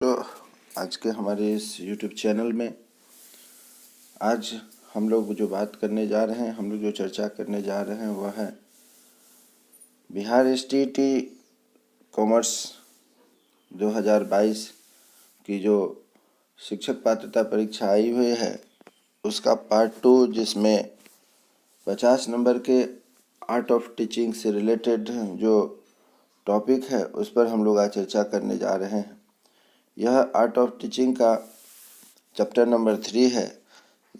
तो आज के हमारे इस YouTube चैनल में आज हम लोग जो बात करने जा रहे हैं, हम लोग जो चर्चा करने जा रहे हैं वह है बिहार STT कॉमर्स 2022 की जो शिक्षक पात्रता परीक्षा आई हुई है उसका पार्ट 2, जिसमें 50 नंबर के आर्ट ऑफ टीचिंग से रिलेटेड जो टॉपिक है उस पर हम लोग आज चर्चा करने जा रहे हैं। यह आर्ट ऑफ टीचिंग का चैप्टर नंबर 3 है,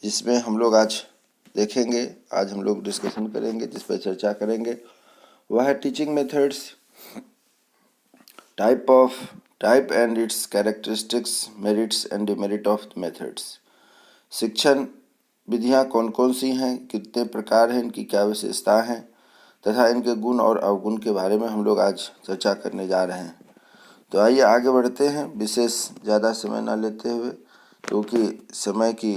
जिसमें हम लोग आज देखेंगे, आज हम लोग डिस्कशन करेंगे, जिस पर चर्चा करेंगे वह है teaching methods, type and it's characteristics, merits and demerit of methods. शिक्षण विधियाँ कौन कौन सी हैं, कितने प्रकार हैं, इनकी क्या विशेषता हैं तथा इनके गुण और अवगुण के बारे में हम लोग आज चर्चा करने जा रहे हैं। तो आइए आगे बढ़ते हैं, विशेष ज़्यादा समय ना लेते हुए, क्योंकि समय की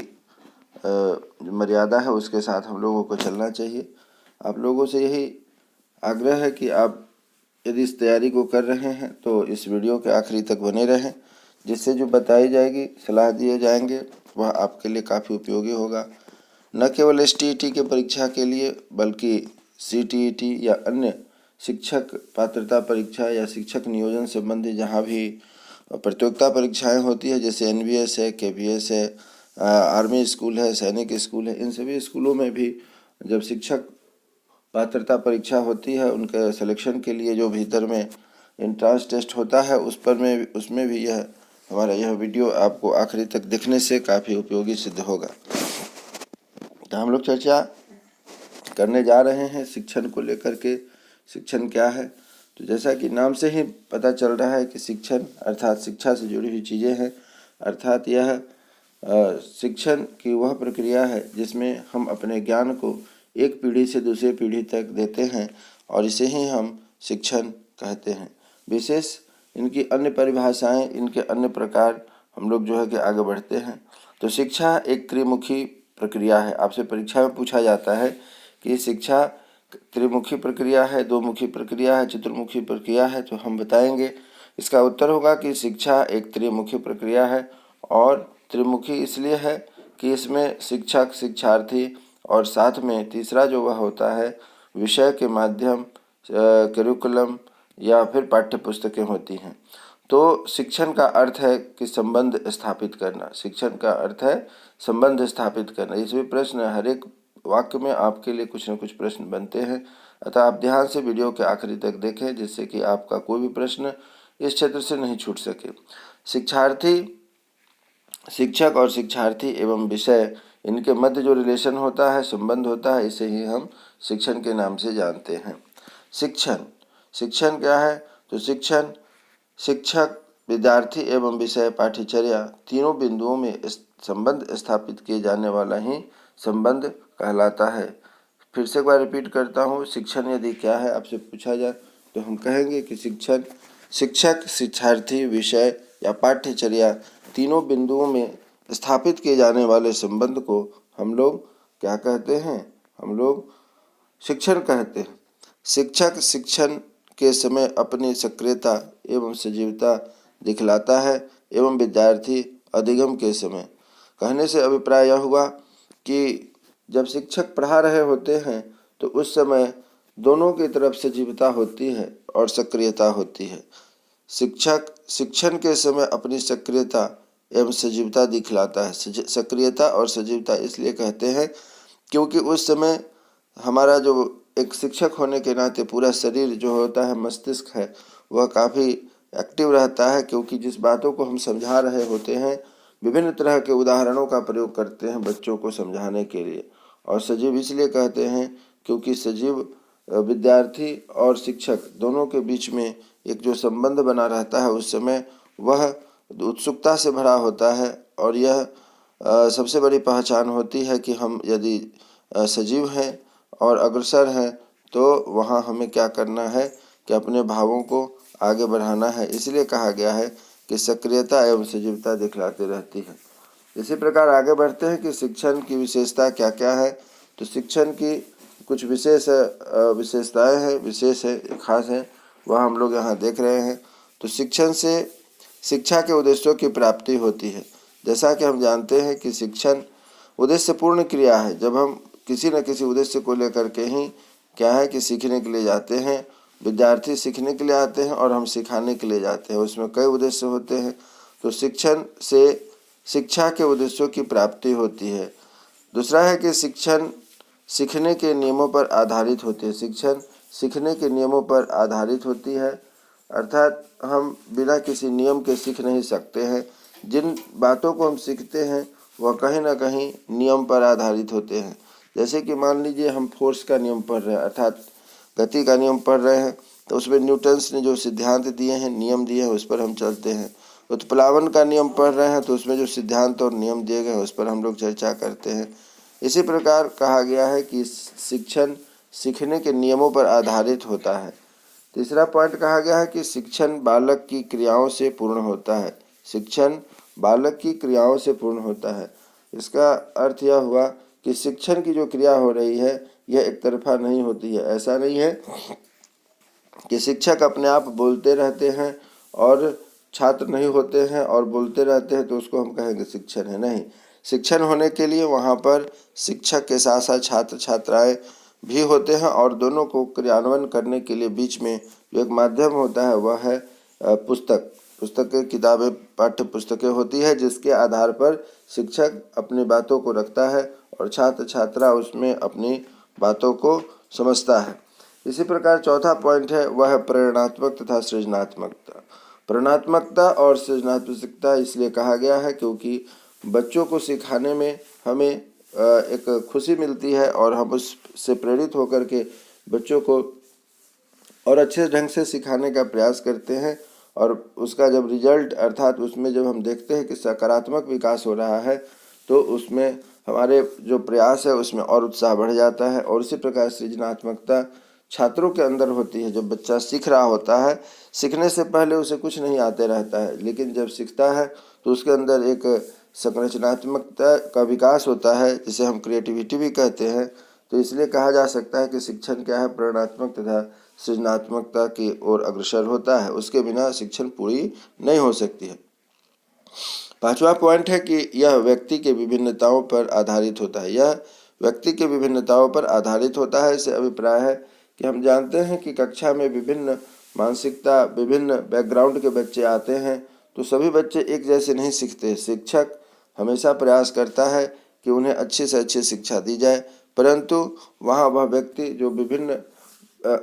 जो मर्यादा है उसके साथ हम लोगों को चलना चाहिए। आप लोगों से यही आग्रह है कि आप यदि इस तैयारी को कर रहे हैं तो इस वीडियो के आखिरी तक बने रहें, जिससे जो बताई जाएगी, सलाह दिए जाएंगे, वह आपके लिए काफ़ी उपयोगी होगा। न केवल STET के परीक्षा के लिए बल्कि CTET या अन्य शिक्षक पात्रता परीक्षा या शिक्षक नियोजन संबंधी जहाँ भी प्रतियोगिता परीक्षाएं होती है, जैसे NVS है, KVS है, आर्मी स्कूल है, सैनिक स्कूल है, इन सभी स्कूलों में भी जब शिक्षक पात्रता परीक्षा होती है, उनके सिलेक्शन के लिए जो भीतर में एंट्रेंस टेस्ट होता है उसमें भी यह हमारा यह वीडियो आपको आखिरी तक देखने से काफ़ी उपयोगी सिद्ध होगा। तो हम लोग चर्चा करने जा रहे हैं शिक्षण को लेकर के। शिक्षण क्या है? तो जैसा कि नाम से ही पता चल रहा है कि शिक्षण अर्थात शिक्षा से जुड़ी हुई चीज़ें हैं, अर्थात यह शिक्षण की वह प्रक्रिया है जिसमें हम अपने ज्ञान को एक पीढ़ी से दूसरी पीढ़ी तक देते हैं और इसे ही हम शिक्षण कहते हैं। विशेष इनकी अन्य परिभाषाएं, इनके अन्य प्रकार हम लोग जो है कि आगे बढ़ते हैं। तो शिक्षा एक त्रिमुखी प्रक्रिया है। आपसे परीक्षा में पूछा जाता है कि शिक्षा त्रिमुखी प्रक्रिया है, दो मुखी प्रक्रिया है, चतुर्मुखी प्रक्रिया है, तो हम बताएंगे इसका उत्तर होगा कि शिक्षा एक त्रिमुखी प्रक्रिया है। और त्रिमुखी इसलिए है कि इसमें शिक्षक, शिक्षार्थी और साथ में तीसरा जो वह होता है विषय के माध्यम, करिकुलम या फिर पाठ्य पुस्तकें होती हैं। तो शिक्षण का अर्थ है कि संबंध स्थापित करना। शिक्षण का अर्थ है संबंध स्थापित करना। इसमें प्रश्न, हर एक वाक्य में आपके लिए कुछ न कुछ प्रश्न बनते हैं, अतः आप ध्यान से वीडियो के आखिरी तक देखें, जिससे कि आपका कोई भी प्रश्न इस क्षेत्र से नहीं छूट सके। शिक्षक और शिक्षार्थी एवं विषय, इनके मध्य जो रिलेशन होता है, संबंध होता है, इसे ही हम शिक्षण के नाम से जानते हैं। शिक्षण क्या है? तो शिक्षण शिक्षक, विद्यार्थी एवं विषय, पाठ्यचर्या तीनों बिंदुओं में संबंध स्थापित किए जाने वाला ही संबंध कहलाता है। फिर से एक बार रिपीट करता हूँ, शिक्षण यदि क्या है आपसे पूछा जाए तो हम कहेंगे कि शिक्षण शिक्षक, शिक्षार्थी, विषय या पाठ्यचर्या तीनों बिंदुओं में स्थापित किए जाने वाले संबंध को हम लोग क्या कहते हैं? हम लोग शिक्षण कहते हैं। शिक्षक शिक्षण के समय अपनी सक्रियता एवं सजीवता दिखलाता है एवं विद्यार्थी अधिगम के समय। कहने से अभिप्राय यह हुआ कि जब शिक्षक पढ़ा रहे होते हैं तो उस समय दोनों की तरफ सजीवता होती है और सक्रियता होती है। शिक्षक शिक्षण के समय अपनी सक्रियता एवं सजीवता दिखलाता है। सक्रियता और सजीवता इसलिए कहते हैं क्योंकि उस समय हमारा जो एक शिक्षक होने के नाते पूरा शरीर जो होता है, मस्तिष्क है, वह काफ़ी एक्टिव रहता है, क्योंकि जिस बातों को हम समझा रहे होते हैं विभिन्न तरह के उदाहरणों का प्रयोग करते हैं बच्चों को समझाने के लिए। और सजीव इसलिए कहते हैं क्योंकि सजीव विद्यार्थी और शिक्षक दोनों के बीच में एक जो संबंध बना रहता है उस समय वह उत्सुकता से भरा होता है। और यह सबसे बड़ी पहचान होती है कि हम यदि सजीव हैं और अग्रसर हैं तो वहाँ हमें क्या करना है कि अपने भावों को आगे बढ़ाना है। इसलिए कहा गया है कि सक्रियता एवं सजीवता दिखलाती रहती है। इसी प्रकार आगे बढ़ते हैं कि शिक्षण की विशेषता क्या क्या है। तो शिक्षण की कुछ विशेषताएं हैं, विशेष है, खास है, वह हम लोग यहाँ देख रहे हैं। तो शिक्षण से शिक्षा के उद्देश्यों की प्राप्ति होती है। जैसा कि हम जानते हैं कि शिक्षण उद्देश्यपूर्ण क्रिया है। जब हम किसी न किसी उद्देश्य को लेकर के ही क्या है कि सीखने के लिए जाते हैं। विद्यार्थी सीखने के लिए आते हैं और हम सिखाने के लिए जाते हैं, उसमें कई उद्देश्य होते हैं। तो शिक्षण से शिक्षा के उद्देश्यों की प्राप्ति होती है। दूसरा है कि शिक्षण सीखने के नियमों पर आधारित होती है। शिक्षण सीखने के नियमों पर आधारित होती है, अर्थात हम बिना किसी नियम के सीख नहीं सकते हैं। जिन बातों को हम सीखते हैं वह कहीं ना कहीं नियम पर आधारित होते हैं। जैसे कि मान लीजिए हम फोर्स का नियम पढ़ रहे हैं, अर्थात गति का नियम पढ़ रहे हैं, तो उसमें न्यूटन्स ने जो सिद्धांत दिए हैं, नियम दिए हैं, उस पर हम चलते हैं। उत्प्लावन का नियम पढ़ रहे हैं तो उसमें जो सिद्धांत और नियम दिए गए हैं उस पर हम लोग चर्चा करते हैं। इसी प्रकार कहा गया है कि शिक्षण सीखने के नियमों पर आधारित होता है। तीसरा पॉइंट कहा गया है कि शिक्षण बालक की क्रियाओं से पूर्ण होता है। शिक्षण बालक की क्रियाओं से पूर्ण होता है। इसका अर्थ यह हुआ कि शिक्षण की जो क्रिया हो रही है यह एक तरफा नहीं होती है। ऐसा नहीं है कि शिक्षक अपने आप बोलते रहते हैं और छात्र नहीं होते हैं और बोलते रहते हैं तो उसको हम कहेंगे शिक्षण है। नहीं, शिक्षण होने के लिए वहाँ पर शिक्षक के साथ साथ छात्र छात्राएं भी होते हैं और दोनों को क्रियान्वयन करने के लिए बीच में जो एक माध्यम होता है वह है पुस्तकें, किताबें, पाठ्य पुस्तकें होती है, जिसके आधार पर शिक्षक अपनी बातों को रखता है और छात्र छात्रा उसमें अपनी बातों को समझता है। इसी प्रकार चौथा पॉइंट है वह है प्रेरणात्मक तथा सृजनात्मकता। प्रेरणात्मकता और सृजनात्मकता इसलिए कहा गया है क्योंकि बच्चों को सिखाने में हमें एक खुशी मिलती है और हम उससे प्रेरित होकर के बच्चों को और अच्छे ढंग से सिखाने का प्रयास करते हैं। और उसका जब रिजल्ट अर्थात उसमें जब हम देखते हैं कि सकारात्मक विकास हो रहा है तो उसमें हमारे जो प्रयास है उसमें और उत्साह बढ़ जाता है। और इसी प्रकार सृजनात्मकता छात्रों के अंदर होती है। जब बच्चा सीख रहा होता है, सीखने से पहले उसे कुछ नहीं आते रहता है, लेकिन जब सीखता है तो उसके अंदर एक संरचनात्मकता का विकास होता है, जिसे हम क्रिएटिविटी भी कहते हैं। तो इसलिए कहा जा सकता है कि शिक्षण क्या है, प्रेरणात्मक तथा सृजनात्मकता की ओर अग्रसर होता है। उसके बिना शिक्षण पूरी नहीं हो सकती है। पांचवा पॉइंट है कि यह व्यक्ति के विभिन्नताओं पर आधारित होता है। यह व्यक्ति के विभिन्नताओं पर आधारित होता है। इससे अभिप्राय है कि हम जानते हैं कि कक्षा में विभिन्न मानसिकता, विभिन्न बैकग्राउंड के बच्चे आते हैं, तो सभी बच्चे एक जैसे नहीं सीखते। शिक्षक हमेशा प्रयास करता है कि उन्हें अच्छी से अच्छी शिक्षा दी जाए, परंतु वहाँ वह व्यक्ति जो विभिन्न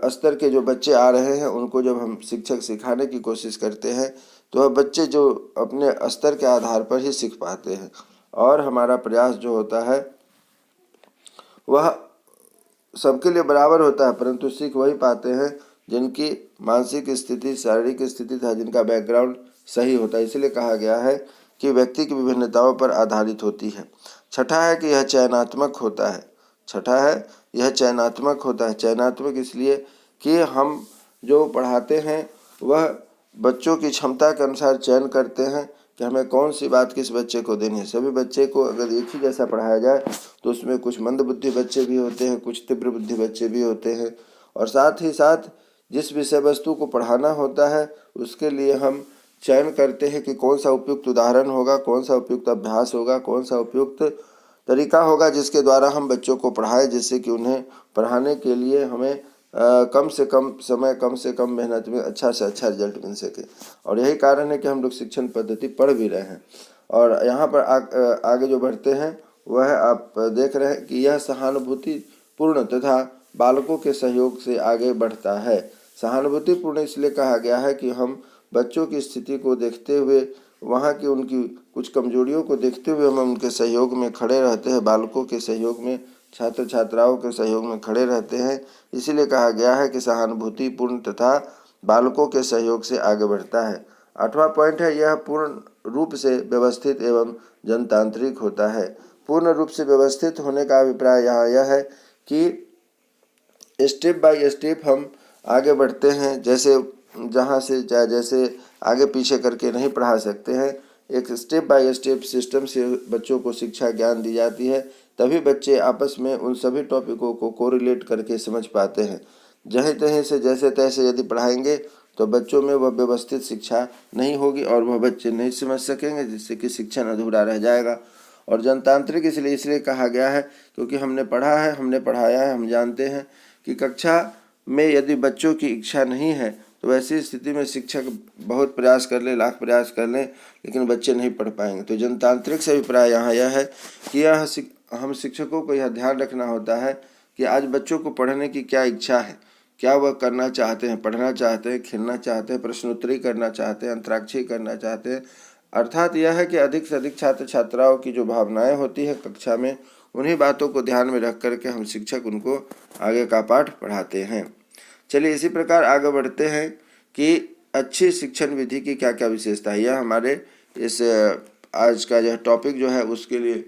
स्तर के जो बच्चे आ रहे हैं उनको जब हम शिक्षक सिखाने की कोशिश करते हैं तो वह बच्चे जो अपने स्तर के आधार पर ही सीख पाते हैं। और हमारा प्रयास जो होता है वह सबके लिए बराबर होता है, परंतु सीख वही पाते हैं जिनकी मानसिक स्थिति, शारीरिक स्थिति तथा जिनका बैकग्राउंड सही होता है। इसलिए कहा गया है कि व्यक्ति की विभिन्नताओं पर आधारित होती है। छठा है कि यह चयनात्मक होता है। छठा है यह चयनात्मक होता है। चयनात्मक इसलिए कि हम जो पढ़ाते हैं वह बच्चों की क्षमता के अनुसार चयन करते हैं कि हमें कौन सी बात किस बच्चे को देनी है। सभी बच्चे को अगर एक ही जैसा पढ़ाया जाए तो उसमें कुछ मंद बुद्धि बच्चे भी होते हैं, कुछ तीव्र बुद्धि बच्चे भी होते हैं। और साथ ही साथ जिस विषय वस्तु को पढ़ाना होता है उसके लिए हम चयन करते हैं कि कौन सा उपयुक्त उदाहरण होगा, कौन सा उपयुक्त अभ्यास होगा, कौन सा उपयुक्त तरीका होगा जिसके द्वारा हम बच्चों को पढ़ाएं, जिससे कि उन्हें पढ़ाने के लिए हमें कम से कम समय, कम से कम मेहनत में अच्छा से अच्छा रिजल्ट मिल सके। और यही कारण है कि हम लोग शिक्षण पद्धति पढ़ भी रहे हैं। और यहाँ पर आगे जो बढ़ते हैं वह आप देख रहे हैं कि यह सहानुभूतिपूर्ण तथा बालकों के सहयोग से आगे बढ़ता है। सहानुभूतिपूर्ण इसलिए कहा गया है कि हम बच्चों की स्थिति को देखते हुए, वहाँ की उनकी कुछ कमजोरियों को देखते हुए हम उनके सहयोग में खड़े रहते हैं, बालकों के सहयोग में, छात्र छात्राओं के सहयोग में खड़े रहते हैं। इसीलिए कहा गया है कि सहानुभूतिपूर्ण तथा बालकों के सहयोग से आगे बढ़ता है। आठवां पॉइंट है यह पूर्ण रूप से व्यवस्थित एवं जनतांत्रिक होता है। पूर्ण रूप से व्यवस्थित होने का अभिप्राय यहाँ यह है कि स्टेप बाय स्टेप हम आगे बढ़ते हैं। जैसे आगे पीछे करके नहीं पढ़ा सकते हैं, एक स्टेप बाय स्टेप सिस्टम से बच्चों को शिक्षा ज्ञान दी जाती है, तभी बच्चे आपस में उन सभी टॉपिकों को कोरिलेट करके समझ पाते हैं। जहीं तहीं से जैसे तैसे यदि पढ़ाएंगे तो बच्चों में वह व्यवस्थित शिक्षा नहीं होगी और वह बच्चे नहीं समझ सकेंगे, जिससे कि शिक्षण अधूरा रह जाएगा। और जनतांत्रिक इसलिए कहा गया है क्योंकि हमने पढ़ा है, हमने पढ़ाया है, हम जानते हैं कि कक्षा में यदि बच्चों की इच्छा नहीं है तो वैसी स्थिति में शिक्षक बहुत प्रयास कर ले, लाख प्रयास कर लें, लेकिन बच्चे नहीं पढ़ पाएंगे। तो जनतांत्रिक से अभिप्राय यहाँ यह है कि हम शिक्षकों को यह ध्यान रखना होता है कि आज बच्चों को पढ़ने की क्या इच्छा है, क्या वह करना चाहते हैं, पढ़ना चाहते हैं, खेलना चाहते हैं, प्रश्नोत्तरी करना चाहते हैं, अंतराक्षरी करना चाहते हैं। अर्थात यह है कि अधिक से अधिक छात्र छात्राओं की जो भावनाएं होती है कक्षा में, उन्हीं बातों को ध्यान में रख करके हम शिक्षक उनको आगे का पाठ पढ़ाते हैं। चलिए इसी प्रकार आगे बढ़ते हैं कि अच्छी शिक्षण विधि की क्या क्या विशेषता है। यह हमारे इस आज का यह टॉपिक जो है उसके लिए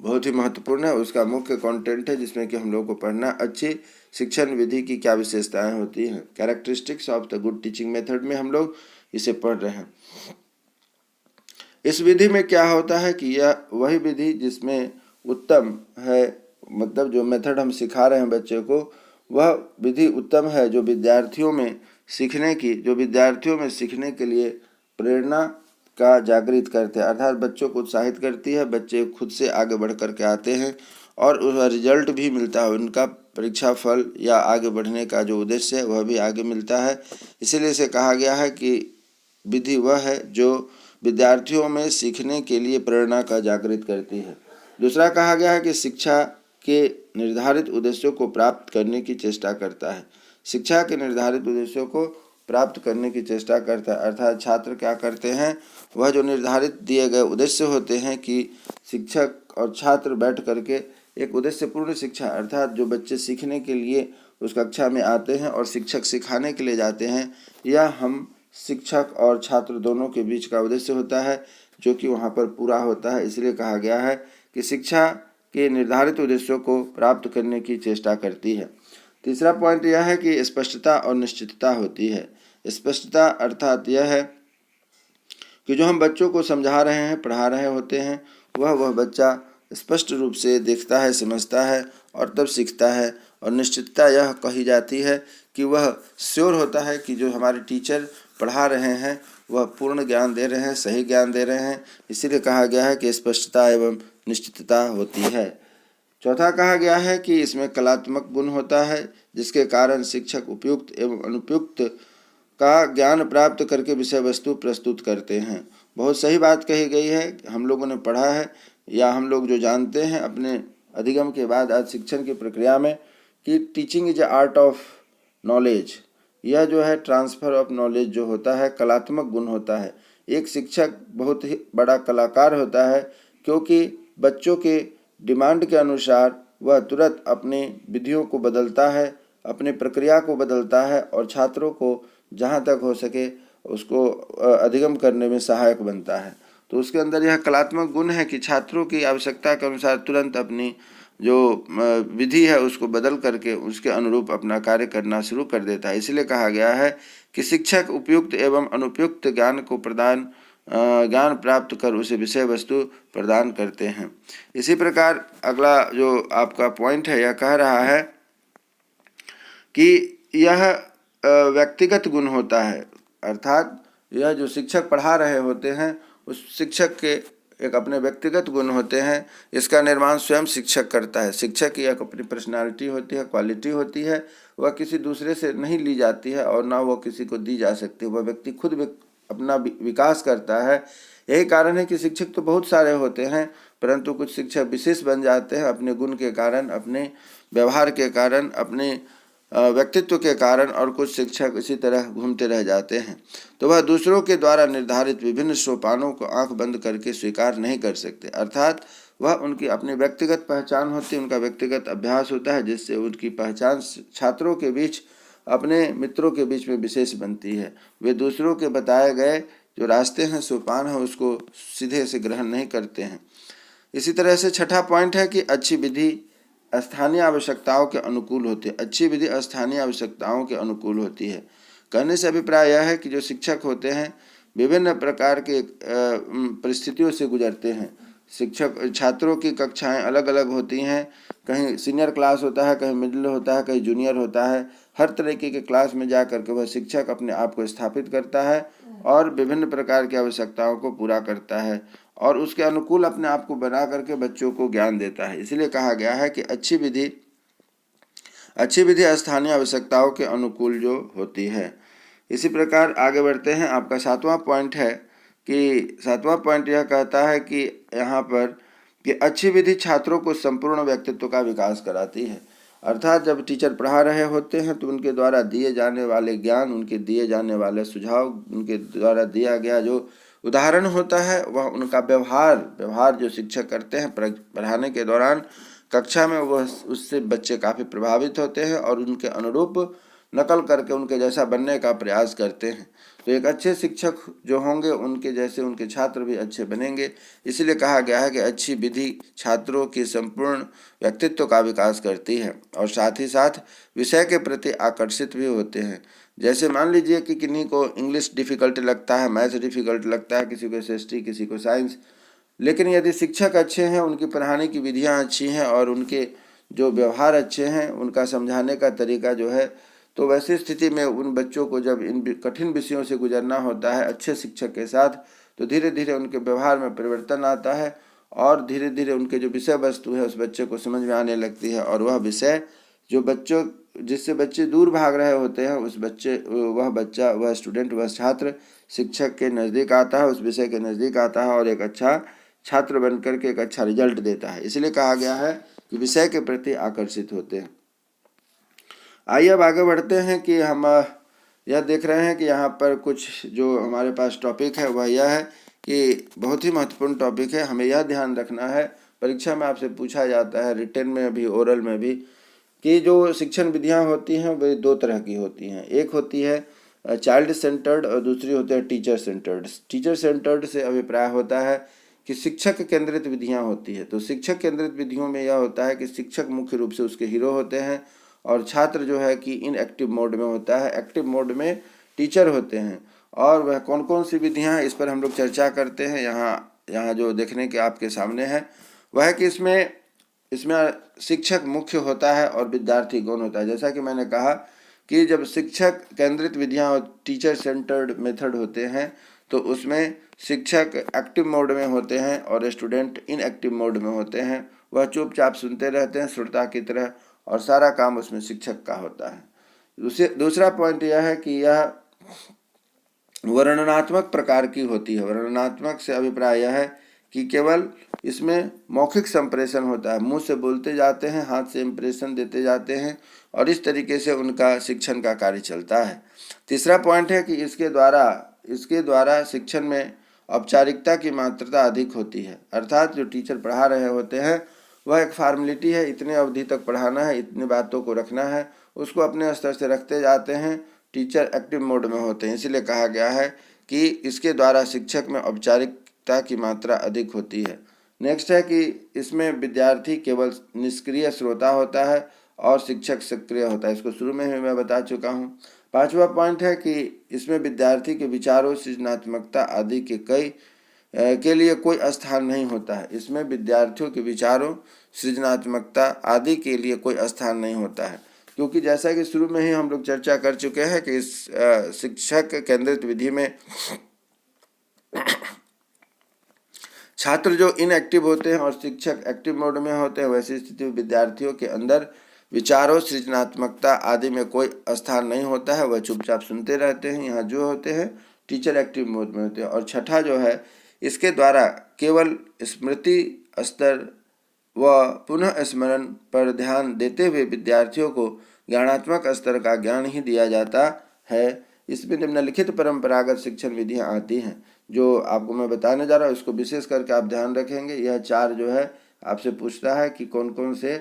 बहुत ही महत्वपूर्ण है, उसका मुख्य कंटेंट है जिसमें कि हम लोग को पढ़ना अच्छी शिक्षण विधि की क्या विशेषताएं होती हैं। Characteristics of the good teaching method में हम लोग इसे पढ़ रहे हैं। इस विधि में क्या होता है कि यह वही विधि जिसमें उत्तम है, मतलब जो मेथड हम सिखा रहे हैं बच्चे को, वह विधि उत्तम है जो विद्यार्थियों में सीखने के लिए प्रेरणा का जागृत करते हैं, अर्थात बच्चों को उत्साहित करती है। बच्चे खुद से आगे बढ़ कर के आते हैं और उसका रिजल्ट भी मिलता है, उनका परीक्षा फल या आगे बढ़ने का जो उद्देश्य है वह भी आगे मिलता है। इसीलिए इसे कहा गया है कि विधि वह है जो विद्यार्थियों में सीखने के लिए प्रेरणा का जागृत करती है। दूसरा कहा गया है कि शिक्षा के निर्धारित उद्देश्यों को प्राप्त करने की चेष्टा करता है। शिक्षा के निर्धारित उद्देश्यों को प्राप्त करने की चेष्टा करता है, अर्थात छात्र क्या करते हैं, वह जो निर्धारित दिए गए उद्देश्य होते हैं कि शिक्षक और छात्र बैठ करके एक उद्देश्यपूर्ण शिक्षा, अर्थात जो बच्चे सीखने के लिए उस कक्षा में आते हैं और शिक्षक सिखाने के लिए जाते हैं, यह हम शिक्षक और छात्र दोनों के बीच का उद्देश्य होता है जो कि वहाँ पर पूरा होता है। इसलिए कहा गया है कि शिक्षा के निर्धारित उद्देश्यों को प्राप्त करने की चेष्टा करती है। तीसरा पॉइंट यह है कि स्पष्टता और निश्चितता होती है। स्पष्टता अर्थात यह है कि जो हम बच्चों को समझा रहे हैं, पढ़ा रहे होते हैं, वह बच्चा स्पष्ट रूप से देखता है, समझता है और तब सीखता है। और निश्चितता यह कही जाती है कि वह श्योर होता है कि जो हमारे टीचर पढ़ा रहे हैं वह पूर्ण ज्ञान दे रहे हैं, सही ज्ञान दे रहे हैं। इसीलिए कहा गया है कि स्पष्टता एवं निश्चितता होती है। चौथा कहा गया है कि इसमें कलात्मक गुण होता है जिसके कारण शिक्षक उपयुक्त एवं अनुपयुक्त का ज्ञान प्राप्त करके विषय वस्तु प्रस्तुत करते हैं। बहुत सही बात कही गई है, हम लोगों ने पढ़ा है या हम लोग जो जानते हैं अपने अधिगम के बाद आज शिक्षण की प्रक्रिया में कि teaching is art of knowledge. यह जो है ट्रांसफ़र ऑफ नॉलेज जो होता है कलात्मक गुण होता है। एक शिक्षक बहुत ही बड़ा कलाकार होता है क्योंकि बच्चों के डिमांड के अनुसार वह तुरंत अपनी विधियों को बदलता है, अपनी प्रक्रिया को बदलता है और छात्रों को जहाँ तक हो सके उसको अधिगम करने में सहायक बनता है। तो उसके अंदर यह कलात्मक गुण है कि छात्रों की आवश्यकता के अनुसार तुरंत अपनी जो विधि है उसको बदल करके उसके अनुरूप अपना कार्य करना शुरू कर देता है। इसलिए कहा गया है कि शिक्षक उपयुक्त एवं अनुपयुक्त ज्ञान प्राप्त कर उसे विषय वस्तु प्रदान करते हैं। इसी प्रकार अगला जो आपका पॉइंट है यह कह रहा है कि यह व्यक्तिगत गुण होता है, अर्थात यह जो शिक्षक पढ़ा रहे होते हैं उस शिक्षक के एक अपने व्यक्तिगत गुण होते हैं। इसका निर्माण स्वयं शिक्षक करता है। शिक्षक की एक अपनी पर्सनालिटी होती है, क्वालिटी होती है, वह किसी दूसरे से नहीं ली जाती है और ना वह किसी को दी जा सकती है। वह व्यक्ति खुद अपना विकास करता है। यही कारण है कि शिक्षक तो बहुत सारे होते हैं परंतु कुछ शिक्षक विशेष बन जाते हैं अपने गुण के कारण, अपने व्यवहार के कारण, अपने व्यक्तित्व के कारण, और कुछ शिक्षक इसी तरह घूमते रह जाते हैं। तो वह दूसरों के द्वारा निर्धारित विभिन्न सोपानों को आंख बंद करके स्वीकार नहीं कर सकते, अर्थात वह उनकी अपनी व्यक्तिगत पहचान होती है, उनका व्यक्तिगत अभ्यास होता है जिससे उनकी पहचान छात्रों के बीच, अपने मित्रों के बीच में विशेष बनती है। वे दूसरों के बताए गए जो रास्ते हैं, सोपान है, उसको सीधे से ग्रहण नहीं करते हैं। इसी तरह से छठा पॉइंट है कि अच्छी विधि स्थानीय आवश्यकताओं के अनुकूल होती है। अच्छी विधि स्थानीय आवश्यकताओं के अनुकूल होती है। कहने से अभिप्राय यह है कि जो शिक्षक होते हैं विभिन्न प्रकार के परिस्थितियों से गुजरते हैं। शिक्षक छात्रों की कक्षाएं अलग अलग होती हैं, कहीं सीनियर क्लास होता है, कहीं मिडिल होता है, कहीं जूनियर होता है। हर तरीके के क्लास में जा कर के वह शिक्षक अपने आप को स्थापित करता है और विभिन्न प्रकार की आवश्यकताओं को पूरा करता है और उसके अनुकूल अपने आप को बना करके बच्चों को ज्ञान देता है। इसलिए कहा गया है कि अच्छी विधि स्थानीय आवश्यकताओं के अनुकूल जो होती है। इसी प्रकार आगे बढ़ते हैं। आपका 7वां पॉइंट है कि 7वां पॉइंट यह कहता है कि यहाँ पर कि अच्छी विधि छात्रों को संपूर्ण व्यक्तित्व का विकास कराती है। अर्थात जब टीचर पढ़ा रहे होते हैं तो उनके द्वारा दिए जाने वाले ज्ञान, उनके दिए जाने वाले सुझाव, उनके द्वारा दिया गया जो उदाहरण होता है, वह उनका व्यवहार जो शिक्षक करते हैं पढ़ाने के दौरान कक्षा में, वह उससे बच्चे काफ़ी प्रभावित होते हैं और उनके अनुरूप नकल करके उनके जैसा बनने का प्रयास करते हैं। तो एक अच्छे शिक्षक जो होंगे उनके जैसे उनके छात्र भी अच्छे बनेंगे। इसलिए कहा गया है कि अच्छी विधि छात्रों के संपूर्ण व्यक्तित्व का विकास करती है और साथ ही साथ विषय के प्रति आकर्षित भी होते हैं। जैसे मान लीजिए कि किन्हीं को इंग्लिश डिफ़िकल्ट लगता है, मैथ्स डिफ़िकल्ट लगता है, किसी को SST, किसी को साइंस, लेकिन यदि शिक्षक अच्छे हैं, उनकी पढ़ाने की विधियाँ अच्छी हैं और उनके जो व्यवहार अच्छे हैं, उनका समझाने का तरीका जो है, तो वैसी स्थिति में उन बच्चों को जब इन कठिन विषयों से गुजरना होता है अच्छे शिक्षक के साथ, तो धीरे धीरे उनके व्यवहार में परिवर्तन आता है और धीरे धीरे उनके जो विषय वस्तु है उस बच्चे को समझ में आने लगती है और वह विषय जो बच्चों जिससे बच्चे दूर भाग रहे होते हैं, वह स्टूडेंट, वह छात्र शिक्षक के नज़दीक आता है, उस विषय के नज़दीक आता है और एक अच्छा छात्र बनकर के एक अच्छा रिजल्ट देता है। इसलिए कहा गया है कि विषय के प्रति आकर्षित होते हैं। आइए अब आगे बढ़ते हैं कि हम यह देख रहे हैं कि यहाँ पर कुछ जो हमारे पास टॉपिक है वह यह है कि बहुत ही महत्वपूर्ण टॉपिक है। हमें यह ध्यान रखना है, परीक्षा में आपसे पूछा जाता है, रिटन में भी, ओरल में भी, कि जो शिक्षण विधियाँ होती हैं वे 2 तरह की होती हैं। एक होती है चाइल्ड सेंटर्ड और दूसरी होती है टीचर सेंटर्ड। टीचर सेंटर्ड से अभिप्राय होता है कि शिक्षक केंद्रित विधियाँ होती है। तो शिक्षक केंद्रित विधियों में यह होता है कि शिक्षक मुख्य रूप से उसके हीरो होते हैं और छात्र जो है कि इनएक्टिव मोड में होता है, एक्टिव मोड में टीचर होते हैं। और वह कौन कौन सी विधियाँ हैं इस पर हम लोग चर्चा करते हैं। यहाँ जो देखने के आपके सामने है वह है कि इसमें शिक्षक मुख्य होता है और विद्यार्थी गौण होता है। जैसा कि मैंने कहा कि जब शिक्षक केंद्रित विधियाँ, टीचर सेंटर्ड मेथड होते हैं, तो उसमें शिक्षक एक्टिव मोड में होते हैं और स्टूडेंट इनएक्टिव मोड में होते हैं। वह चुपचाप सुनते रहते हैं श्रोता की तरह और सारा काम उसमें शिक्षक का होता है। दूसरा पॉइंट यह है कि यह वर्णनात्मक प्रकार की होती है। वर्णनात्मक से अभिप्राय यह है कि केवल इसमें मौखिक संप्रेषण होता है, मुंह से बोलते जाते हैं, हाथ से इंप्रेशन देते जाते हैं और इस तरीके से उनका शिक्षण का कार्य चलता है। तीसरा पॉइंट है कि इसके द्वारा शिक्षण में औपचारिकता की मात्रा अधिक होती है। अर्थात जो टीचर पढ़ा रहे होते हैं वह एक फॉर्मेलिटी है, इतने अवधि तक पढ़ाना है, इतनी बातों को रखना है, उसको अपने स्तर से रखते जाते हैं। टीचर एक्टिव मोड में होते हैं। इसलिए कहा गया है कि इसके द्वारा शिक्षक में औपचारिकता की मात्रा अधिक होती है। नेक्स्ट है कि इसमें विद्यार्थी केवल निष्क्रिय श्रोता होता है और शिक्षक सक्रिय होता है। इसको शुरू में ही मैं बता चुका हूँ। 5वां पॉइंट है कि इसमें विद्यार्थी के विचारों, सृजनात्मकता आदि के लिए कोई स्थान नहीं होता है। इसमें विद्यार्थियों के विचारों, सृजनात्मकता आदि के लिए कोई स्थान नहीं होता है, क्योंकि जैसा कि शुरू में ही हम लोग चर्चा कर चुके हैं कि इस शिक्षक केंद्रित विधि में छात्र जो इनएक्टिव होते हैं और शिक्षक एक्टिव मोड में होते हैं, वैसी स्थिति में विद्यार्थियों के अंदर विचारों, सृजनात्मकता आदि में कोई स्थान नहीं होता है, वह चुपचाप सुनते रहते हैं। यहाँ जो होते हैं टीचर एक्टिव मोड में होते हैं। और छठा जो है, इसके द्वारा केवल स्मृति स्तर व पुनः स्मरण पर ध्यान देते हुए विद्यार्थियों को ज्ञानात्मक स्तर का ज्ञान ही दिया जाता है। इसमें निम्नलिखित परंपरागत शिक्षण विधियाँ आती हैं। जो आपको मैं बताने जा रहा हूँ उसको विशेष करके आप ध्यान रखेंगे। यह 4 जो है आपसे पूछता है कि कौन कौन से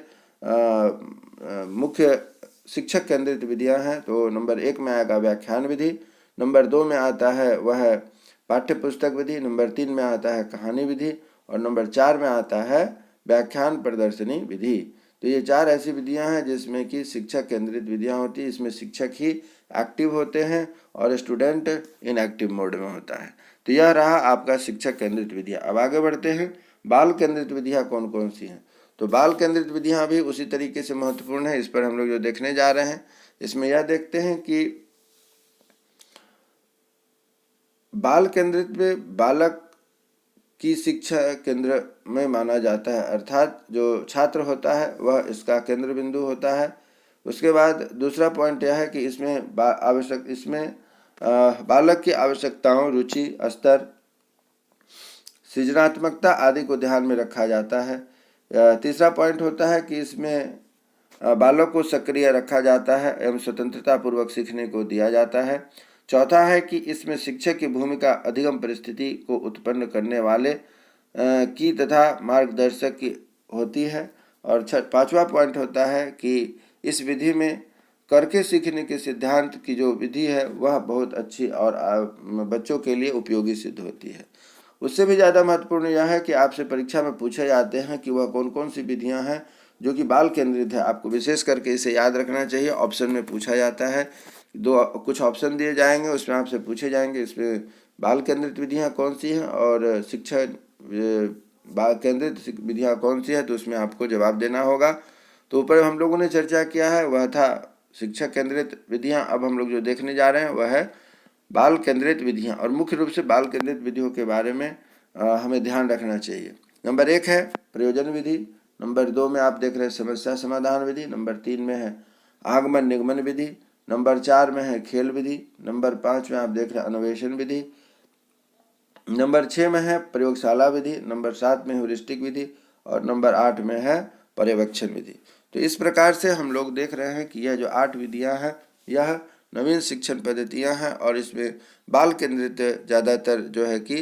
मुख्य शिक्षक केंद्रित विधियाँ हैं। तो नंबर 1 में आएगा व्याख्यान विधि, नंबर 2 में आता है वह पाठ्य पुस्तक विधि, नंबर 3 में आता है कहानी विधि और नंबर 4 में आता है व्याख्यान प्रदर्शनी विधि। तो ये 4 ऐसी विधियां हैं जिसमें कि शिक्षक केंद्रित विधियां होती है। इसमें शिक्षक ही एक्टिव होते हैं और स्टूडेंट इनएक्टिव मोड में होता है। तो यह रहा आपका शिक्षक केंद्रित विधियां। अब आगे बढ़ते हैं। बाल केंद्रित विधियाँ कौन कौन सी हैं? तो बाल केंद्रित विधियाँ भी उसी तरीके से महत्वपूर्ण है। इस पर हम लोग जो देखने जा रहे हैं, इसमें यह देखते हैं कि बाल केंद्रित में बालक की शिक्षा केंद्र में माना जाता है, अर्थात जो छात्र होता है वह इसका केंद्र बिंदु होता है। उसके बाद दूसरा पॉइंट यह है कि इसमें बालक की आवश्यकताओं, रुचि, स्तर, सृजनात्मकता आदि को ध्यान में रखा जाता है। तीसरा पॉइंट होता है कि इसमें बालक को सक्रिय रखा जाता है एवं स्वतंत्रता पूर्वक सीखने को दिया जाता है। चौथा है कि इसमें शिक्षक की भूमिका अधिगम परिस्थिति को उत्पन्न करने वाले की तथा मार्गदर्शक की होती है। और पांचवा पॉइंट होता है कि इस विधि में करके सीखने के सिद्धांत की जो विधि है वह बहुत अच्छी और बच्चों के लिए उपयोगी सिद्ध होती है। उससे भी ज़्यादा महत्वपूर्ण यह है कि आपसे परीक्षा में पूछे जाते हैं कि वह कौन कौन सी विधियां हैं जो कि बाल केंद्रित है। आपको विशेष करके इसे याद रखना चाहिए। ऑप्शन में पूछा जाता है, कुछ ऑप्शन दिए जाएंगे, उसमें आपसे पूछे जाएंगे इसमें बाल केंद्रित विधियां कौन सी हैं और शिक्षा बाल केंद्रित विधियां कौन सी है, तो उसमें आपको जवाब देना होगा। तो ऊपर हम लोगों ने चर्चा किया है वह था शिक्षक केंद्रित विधियां। अब हम लोग जो देखने जा रहे हैं वह है बाल केंद्रित विधियां, और मुख्य रूप से बाल केंद्रित विधियों के बारे में हमें ध्यान रखना चाहिए। नंबर 1 है प्रयोजन विधि, नंबर 2 में आप देख रहे हैं समस्या समाधान विधि, नंबर 3 में है आगमन निगमन विधि, नंबर 4 में है खेल विधि, नंबर 5 में आप देख रहे हैं अन्वेषण विधि, नंबर 6 में है प्रयोगशाला विधि, नंबर 7 में ह्यूरिस्टिक विधि और नंबर 8 में है पर्यवेक्षण विधि। तो इस प्रकार से हम लोग देख रहे हैं कि यह जो 8 विधियां हैं यह नवीन शिक्षण पद्धतियां हैं और इसमें बाल केंद्रित ज़्यादातर जो है कि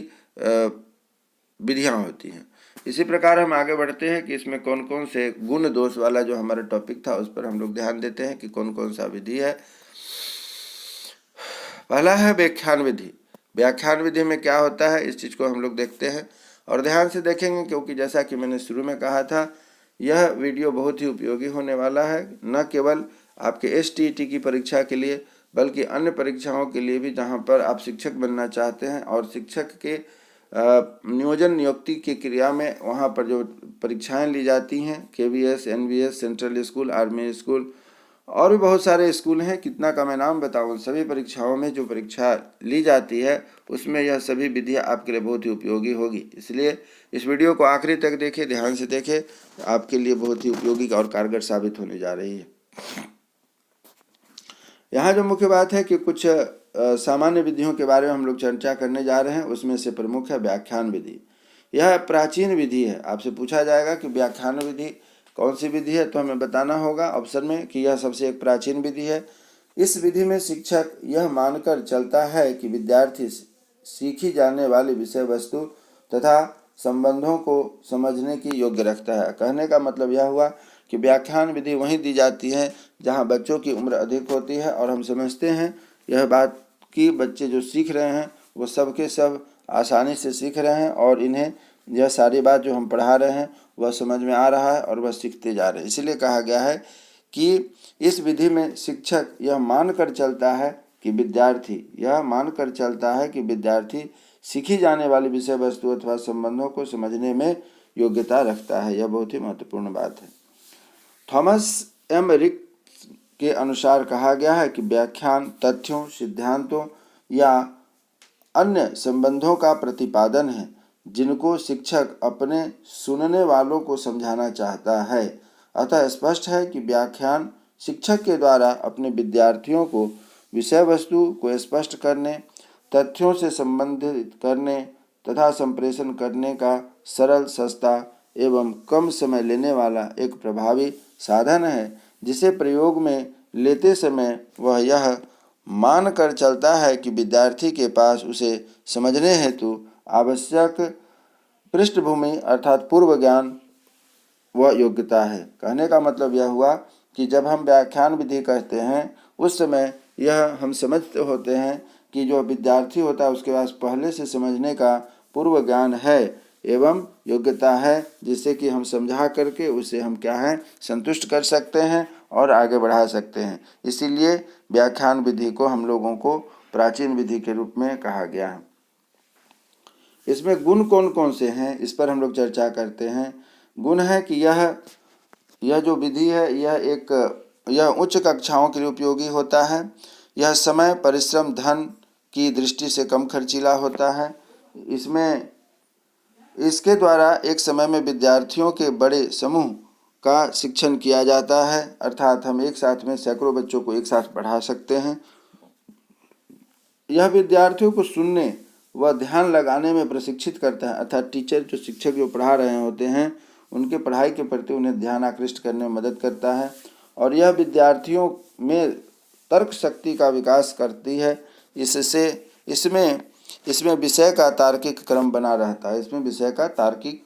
विधियां होती हैं। इसी प्रकार हम आगे बढ़ते हैं कि इसमें कौन कौन से गुण दोष वाला जो हमारा टॉपिक था उस पर हम लोग ध्यान देते हैं कि कौन कौन सा विधि है। पहला है व्याख्यान विधि। व्याख्यान विधि में क्या होता है इस चीज़ को हम लोग देखते हैं और ध्यान से देखेंगे, क्योंकि जैसा कि मैंने शुरू में कहा था यह वीडियो बहुत ही उपयोगी होने वाला है, न केवल आपके STET की परीक्षा के लिए बल्कि अन्य परीक्षाओं के लिए भी, जहां पर आप शिक्षक बनना चाहते हैं और शिक्षक के नियोजन नियुक्ति की क्रिया में वहां पर जो परीक्षाएं ली जाती हैं, KVS, NVS, central school, army school और भी बहुत सारे स्कूल हैं, कितना का मैं नाम बताऊं। सभी परीक्षाओं में जो परीक्षा ली जाती है उसमें यह सभी विधियां आपके लिए बहुत ही उपयोगी होगी। इसलिए इस वीडियो को आखिरी तक देखें, ध्यान से देखें, आपके लिए बहुत ही उपयोगी और कारगर साबित होने जा रही है। यहाँ जो मुख्य बात है कि कुछ सामान्य विधियों के बारे में हम लोग चर्चा करने जा रहे हैं। उसमें से प्रमुख है व्याख्यान विधि। यह प्राचीन विधि है। आपसे पूछा जाएगा कि व्याख्यान विधि कौन सी विधि है, तो हमें बताना होगा ऑप्शन में कि यह सबसे एक प्राचीन विधि है। इस विधि में शिक्षक यह मानकर चलता है कि विद्यार्थी सीखी जाने वाली विषय वस्तु तथा संबंधों को समझने की योग्य रखता है। कहने का मतलब यह हुआ कि व्याख्यान विधि वहीं दी जाती है जहां बच्चों की उम्र अधिक होती है और हम समझते हैं यह बात कि बच्चे जो सीख रहे हैं वो सब के सब आसानी से सीख रहे हैं और इन्हें यह सारी बात जो हम पढ़ा रहे हैं वह समझ में आ रहा है और वह सीखते जा रहे हैं। इसलिए कहा गया है कि इस विधि में शिक्षक यह मानकर चलता है कि विद्यार्थी सीखी जाने वाली विषय वस्तु अथवा संबंधों को समझने में योग्यता रखता है। यह बहुत ही महत्वपूर्ण बात है। थॉमस एम रिक के अनुसार कहा गया है कि व्याख्यान तथ्यों, सिद्धांतों या अन्य संबंधों का प्रतिपादन है जिनको शिक्षक अपने सुनने वालों को समझाना चाहता है। अतः स्पष्ट है कि व्याख्यान शिक्षक के द्वारा अपने विद्यार्थियों को विषय वस्तु को स्पष्ट करने, तथ्यों से संबंधित करने तथा संप्रेषण करने का सरल, सस्ता एवं कम समय लेने वाला एक प्रभावी साधन है, जिसे प्रयोग में लेते समय वह यह मान कर चलता है कि विद्यार्थी के पास उसे समझने हेतु आवश्यक पृष्ठभूमि अर्थात पूर्व ज्ञान व योग्यता है। कहने का मतलब यह हुआ कि जब हम व्याख्यान विधि कहते हैं उस समय यह हम समझते होते हैं कि जो विद्यार्थी होता है उसके पास पहले से समझने का पूर्व ज्ञान है एवं योग्यता है, जिससे कि हम समझा करके उसे हम क्या है संतुष्ट कर सकते हैं और आगे बढ़ा सकते हैं। इसीलिए व्याख्यान विधि को हम लोगों को प्राचीन विधि के रूप में कहा गया है। इसमें गुण कौन कौन से हैं, इस पर हम लोग चर्चा करते हैं। गुण है कि यह जो विधि है यह उच्च कक्षाओं के लिए उपयोगी होता है। यह समय, परिश्रम, धन की दृष्टि से कम खर्चीला होता है। इसके द्वारा एक समय में विद्यार्थियों के बड़े समूह का शिक्षण किया जाता है, अर्थात हम एक साथ में सैकड़ों बच्चों को एक साथ पढ़ा सकते हैं। यह विद्यार्थियों को सुनने व ध्यान लगाने में प्रशिक्षित करता है, अर्थात टीचर जो शिक्षक जो पढ़ा रहे होते हैं उनके पढ़ाई के प्रति उन्हें ध्यान आकृष्ट करने में मदद करता है। और यह विद्यार्थियों में तर्क शक्ति का विकास करती है। इसमें विषय का तार्किक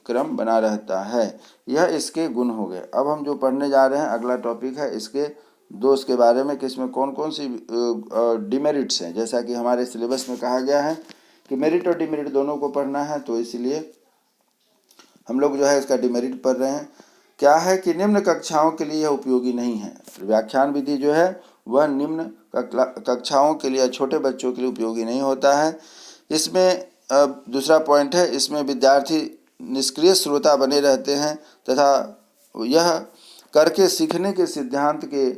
क्रम बना रहता है। यह इसके गुण हो गए। अब हम जो पढ़ने जा रहे हैं अगला टॉपिक है इसके दोष के बारे में कि इसमें कौन कौन सी डिमेरिट्स हैं। जैसा कि हमारे सिलेबस में कहा गया है कि मेरिट और डिमेरिट दोनों को पढ़ना है, तो इसलिए हम लोग जो है इसका डिमेरिट पढ़ रहे हैं। क्या है कि निम्न कक्षाओं के लिए यह उपयोगी नहीं है। व्याख्यान विधि जो है वह निम्न कक्षाओं के लिए, छोटे बच्चों के लिए उपयोगी नहीं होता है। इसमें दूसरा पॉइंट है, इसमें विद्यार्थी निष्क्रिय श्रोता बने रहते हैं तथा यह करके सीखने के सिद्धांत के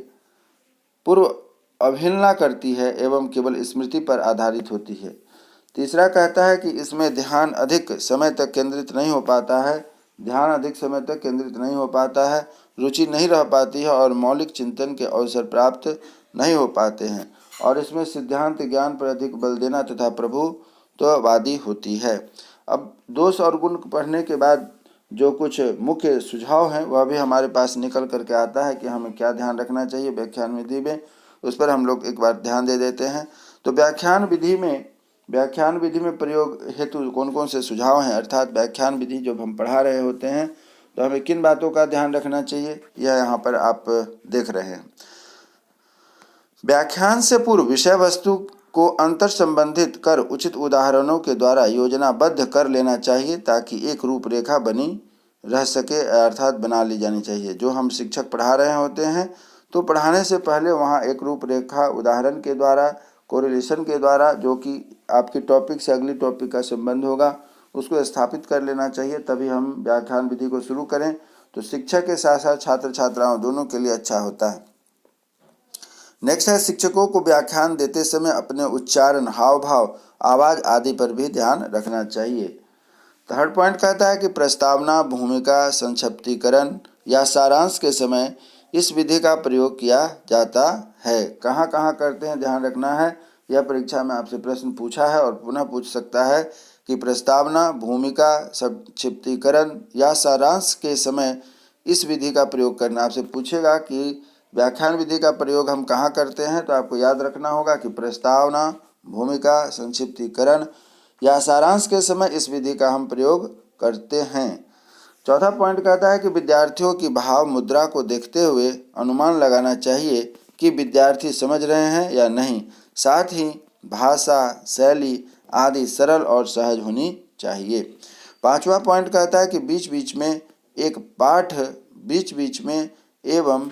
पूर्व अवहेलना करती है एवं केवल स्मृति पर आधारित होती है। तीसरा कहता है कि इसमें ध्यान अधिक समय तक केंद्रित नहीं हो पाता है, रुचि नहीं रह पाती है और मौलिक चिंतन के अवसर प्राप्त नहीं हो पाते हैं। और इसमें सिद्धांत ज्ञान पर अधिक बल देना तथा प्रभुत्ववादी होती है। अब दोष और गुण पढ़ने के बाद जो कुछ मुख्य सुझाव हैं वह भी हमारे पास निकल करके आता है कि हमें क्या ध्यान रखना चाहिए व्याख्यान विधि में, उस पर हम लोग एक बार ध्यान दे देते हैं। तो व्याख्यान विधि में प्रयोग हेतु कौन कौन से सुझाव हैं, अर्थात व्याख्यान विधि जब हम पढ़ा रहे होते हैं तो हमें किन बातों का ध्यान रखना चाहिए, यह यहाँ पर आप देख रहे हैं। व्याख्यान से पूर्व विषय वस्तु को अंतर संबंधित कर उचित उदाहरणों के द्वारा योजनाबद्ध कर लेना चाहिए ताकि एक रूपरेखा बनी रह सके, अर्थात बना ली जानी चाहिए। जो हम शिक्षक पढ़ा रहे होते हैं तो पढ़ाने से पहले वहाँ एक रूपरेखा उदाहरण के द्वारा, कोरिलेशन के द्वारा, जो कि आपकी टॉपिक से अगली टॉपिक का संबंध होगा, उसको स्थापित कर लेना चाहिए। तभी हम व्याख्यान विधि को शुरू करें तो शिक्षक के साथ साथ छात्र छात्राओं दोनों के लिए अच्छा होता है। नेक्स्ट है, शिक्षकों को व्याख्यान देते समय अपने उच्चारण, हाव भाव, आवाज़ आदि पर भी ध्यान रखना चाहिए। थर्ड पॉइंट कहता है कि प्रस्तावना, भूमिका, संक्षिप्तीकरण या सारांश के समय इस विधि का प्रयोग किया जाता है। कहाँ कहाँ करते हैं, ध्यान रखना है। यह परीक्षा में आपसे प्रश्न पूछा है और पुनः पूछ सकता है कि प्रस्तावना, भूमिका, संक्षिप्तीकरण या सारांश के समय इस विधि का प्रयोग करना। आपसे पूछेगा कि व्याख्यान विधि का प्रयोग हम कहाँ करते हैं, तो आपको याद रखना होगा कि प्रस्तावना, भूमिका, संक्षिप्तीकरण या सारांश के समय इस विधि का हम प्रयोग करते हैं। चौथा पॉइंट कहता है कि विद्यार्थियों की भाव मुद्रा को देखते हुए अनुमान लगाना चाहिए कि विद्यार्थी समझ रहे हैं या नहीं। साथ ही भाषा, शैली आदि सरल और सहज होनी चाहिए। पांचवा पॉइंट कहता है कि बीच बीच में एवं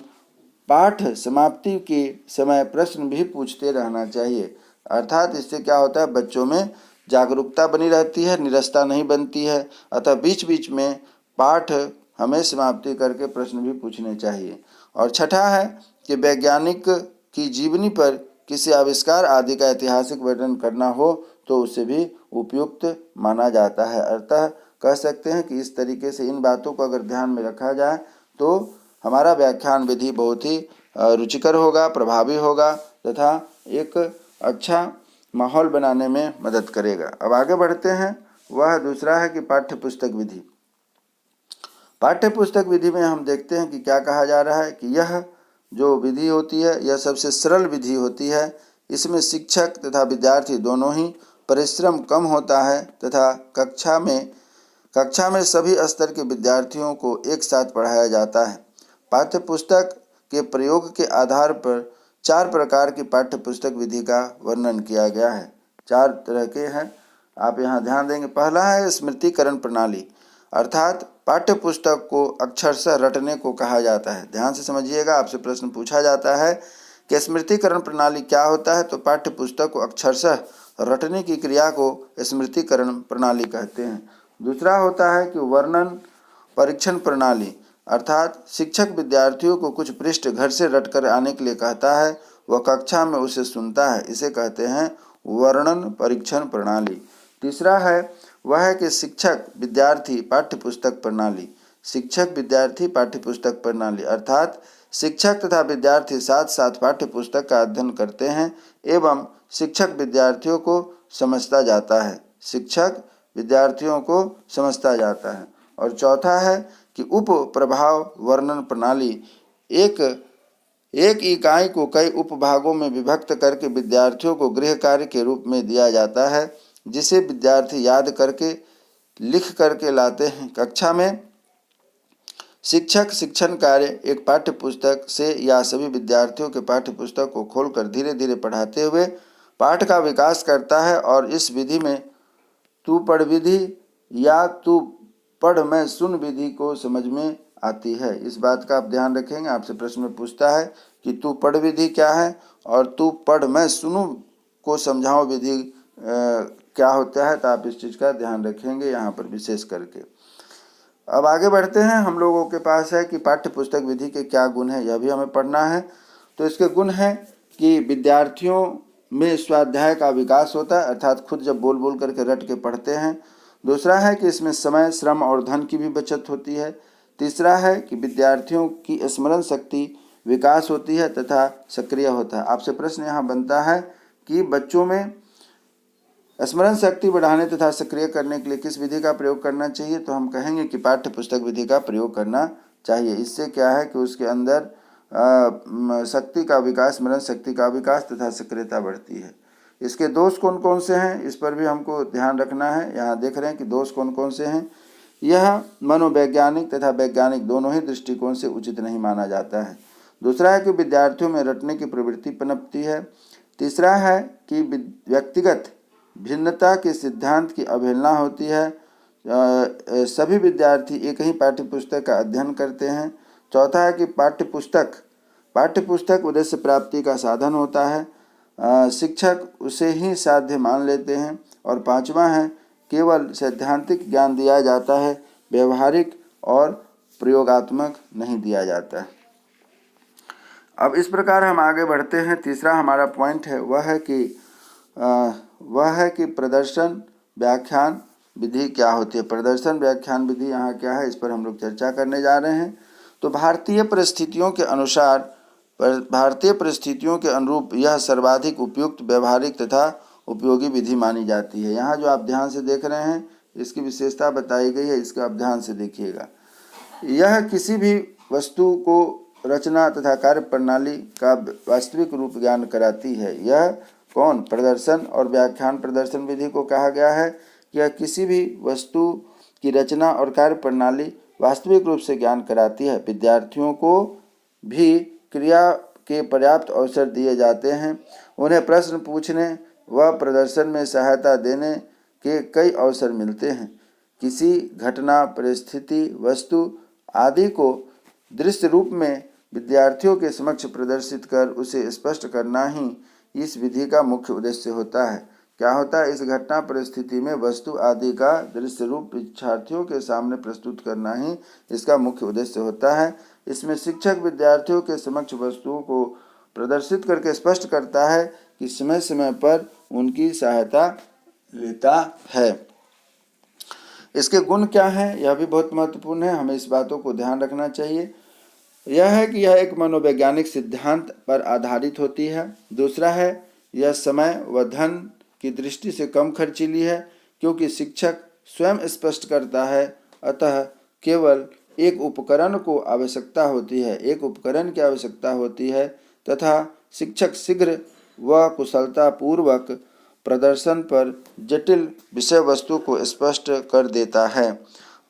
पाठ समाप्ति के समय प्रश्न भी पूछते रहना चाहिए। अर्थात इससे क्या होता है, बच्चों में जागरूकता बनी रहती है, निरस्ता नहीं बनती है। अतः बीच बीच में पाठ हमें समाप्ति करके प्रश्न भी पूछने चाहिए। और छठा है कि वैज्ञानिक की जीवनी पर किसी आविष्कार आदि का ऐतिहासिक वर्णन करना हो तो उसे भी उपयुक्त माना जाता है। अतः कह सकते हैं कि इस तरीके से इन बातों को अगर ध्यान में रखा जाए तो हमारा व्याख्यान विधि बहुत ही रुचिकर होगा, प्रभावी होगा तथा एक अच्छा माहौल बनाने में मदद करेगा। अब आगे बढ़ते हैं, वह दूसरा है कि पाठ्य पुस्तक विधि। पाठ्य पुस्तक विधि में हम देखते हैं कि क्या कहा जा रहा है कि यह जो विधि होती है यह सबसे सरल विधि होती है। इसमें शिक्षक तथा विद्यार्थी दोनों ही परिश्रम कम होता है तथा कक्षा में सभी स्तर के विद्यार्थियों को एक साथ पढ़ाया जाता है। पाठ्य पुस्तक के प्रयोग के आधार पर 4 प्रकार की पाठ्य पुस्तक विधि का वर्णन किया गया है। 4 तरह के हैं, आप यहाँ ध्यान देंगे। पहला है स्मृतिकरण प्रणाली, अर्थात पाठ्य पुस्तक को अक्षरशः रटने को कहा जाता है। ध्यान से समझिएगा, आपसे प्रश्न पूछा जाता है कि स्मृतिकरण प्रणाली क्या होता है, तो पाठ्य पुस्तक को अक्षरशः रटने की क्रिया को स्मृतिकरण प्रणाली कहते हैं। दूसरा होता है कि वर्णन परीक्षण प्रणाली, अर्थात शिक्षक विद्यार्थियों को कुछ पृष्ठ घर से रटकर आने के लिए कहता है, वह कक्षा में उसे सुनता है, इसे कहते हैं वर्णन परीक्षण प्रणाली। तीसरा है वह है कि शिक्षक विद्यार्थी पाठ्यपुस्तक प्रणाली। शिक्षक विद्यार्थी पाठ्यपुस्तक प्रणाली अर्थात शिक्षक तथा विद्यार्थी साथ साथ पाठ्यपुस्तक का अध्ययन करते हैं एवं शिक्षक विद्यार्थियों को समझता जाता है। शिक्षक विद्यार्थियों को समझता जाता है। और चौथा है कि उप प्रभाव वर्णन प्रणाली, एक इकाई को कई उपभागों में विभक्त करके विद्यार्थियों को गृह कार्य के रूप में दिया जाता है, जिसे विद्यार्थी याद करके लिख करके लाते हैं। कक्षा में शिक्षक शिक्षण कार्य एक पाठ्यपुस्तक से या सभी विद्यार्थियों के पाठ्यपुस्तक को खोलकर धीरे धीरे पढ़ाते हुए पाठ का विकास करता है और इस विधि में तू पढ़ विधि या तू पढ़ मैं सुन विधि को समझ में आती है। इस बात का आप ध्यान रखेंगे। आपसे प्रश्न में पूछता है कि तू पढ़ विधि क्या है और तू पढ़ मैं सुनूं को समझाओ विधि क्या होता है, तो आप इस चीज़ का ध्यान रखेंगे यहाँ पर विशेष करके। अब आगे बढ़ते हैं। हम लोगों के पास है कि पाठ्यपुस्तक विधि के क्या गुण हैं, यह भी हमें पढ़ना है। तो इसके गुण हैं कि विद्यार्थियों में स्वाध्याय का विकास होता है, अर्थात खुद जब बोल बोल करके रट के पढ़ते हैं। दूसरा है कि इसमें समय श्रम और धन की भी बचत होती है। तीसरा है कि विद्यार्थियों की स्मरण शक्ति विकास होती है तथा सक्रिय होता है। आपसे प्रश्न यहाँ बनता है कि बच्चों में स्मरण शक्ति बढ़ाने तथा सक्रिय करने के लिए किस विधि का प्रयोग करना चाहिए, तो हम कहेंगे कि पाठ्यपुस्तक विधि का प्रयोग करना चाहिए। इससे क्या है कि उसके अंदर शक्ति का विकास, स्मरण शक्ति का विकास तथा सक्रियता बढ़ती है। इसके दोष कौन कौन से हैं, इस पर भी हमको ध्यान रखना है। यहाँ देख रहे हैं कि दोष कौन कौन से हैं। यह मनोवैज्ञानिक तथा वैज्ञानिक दोनों ही दृष्टिकोण से उचित नहीं माना जाता है। दूसरा है कि विद्यार्थियों में रटने की प्रवृत्ति पनपती है। तीसरा है कि व्यक्तिगत भिन्नता के सिद्धांत की अवहेलना होती है। सभी विद्यार्थी एक ही पाठ्यपुस्तक का अध्ययन करते हैं। चौथा है कि पाठ्यपुस्तक उद्देश्य प्राप्ति का साधन होता है, शिक्षक उसे ही साध्य मान लेते हैं। और पांचवा है केवल सैद्धांतिक ज्ञान दिया जाता है, व्यवहारिक और प्रयोगात्मक नहीं दिया जाता है। अब इस प्रकार हम आगे बढ़ते हैं। तीसरा हमारा पॉइंट है वह है कि प्रदर्शन व्याख्यान विधि क्या होती है। प्रदर्शन व्याख्यान विधि यहाँ क्या है, इस पर हम लोग चर्चा करने जा रहे हैं। तो भारतीय परिस्थितियों के अनुरूप यह सर्वाधिक उपयुक्त, व्यवहारिक तथा उपयोगी विधि मानी जाती है। यहाँ जो आप ध्यान से देख रहे हैं इसकी विशेषता बताई गई है, इसका आप ध्यान से देखिएगा। यह किसी भी वस्तु को रचना तथा कार्य प्रणाली का वास्तविक रूप ज्ञान कराती है। यह कौन? प्रदर्शन और व्याख्यान प्रदर्शन विधि को कहा गया है। यह किसी भी वस्तु की रचना और कार्य प्रणाली वास्तविक रूप से ज्ञान कराती है। विद्यार्थियों को भी क्रिया के पर्याप्त अवसर दिए जाते हैं। उन्हें प्रश्न पूछने व प्रदर्शन में सहायता देने के कई अवसर मिलते हैं। किसी घटना, परिस्थिति, वस्तु आदि को दृश्य रूप में विद्यार्थियों के समक्ष प्रदर्शित कर उसे स्पष्ट करना ही इस विधि का मुख्य उद्देश्य होता है। क्या होता है? इस घटना परिस्थिति में वस्तु आदि का दृश्य रूप विद्यार्थियों के सामने प्रस्तुत करना ही इसका मुख्य उद्देश्य होता है। इसमें शिक्षक विद्यार्थियों के समक्ष वस्तुओं को प्रदर्शित करके स्पष्ट करता है कि समय समय पर उनकी सहायता लेता है। इसके गुण क्या हैं, यह भी बहुत महत्वपूर्ण है, हमें इस बातों को ध्यान रखना चाहिए। यह है कि यह एक मनोवैज्ञानिक सिद्धांत पर आधारित होती है। दूसरा है यह समय व धन की दृष्टि से कम खर्चीली है, क्योंकि शिक्षक स्वयं स्पष्ट करता है, अतः केवल एक उपकरण की आवश्यकता होती है तथा शिक्षक शीघ्र व कुशलतापूर्वक प्रदर्शन पर जटिल विषय वस्तु को स्पष्ट कर देता है।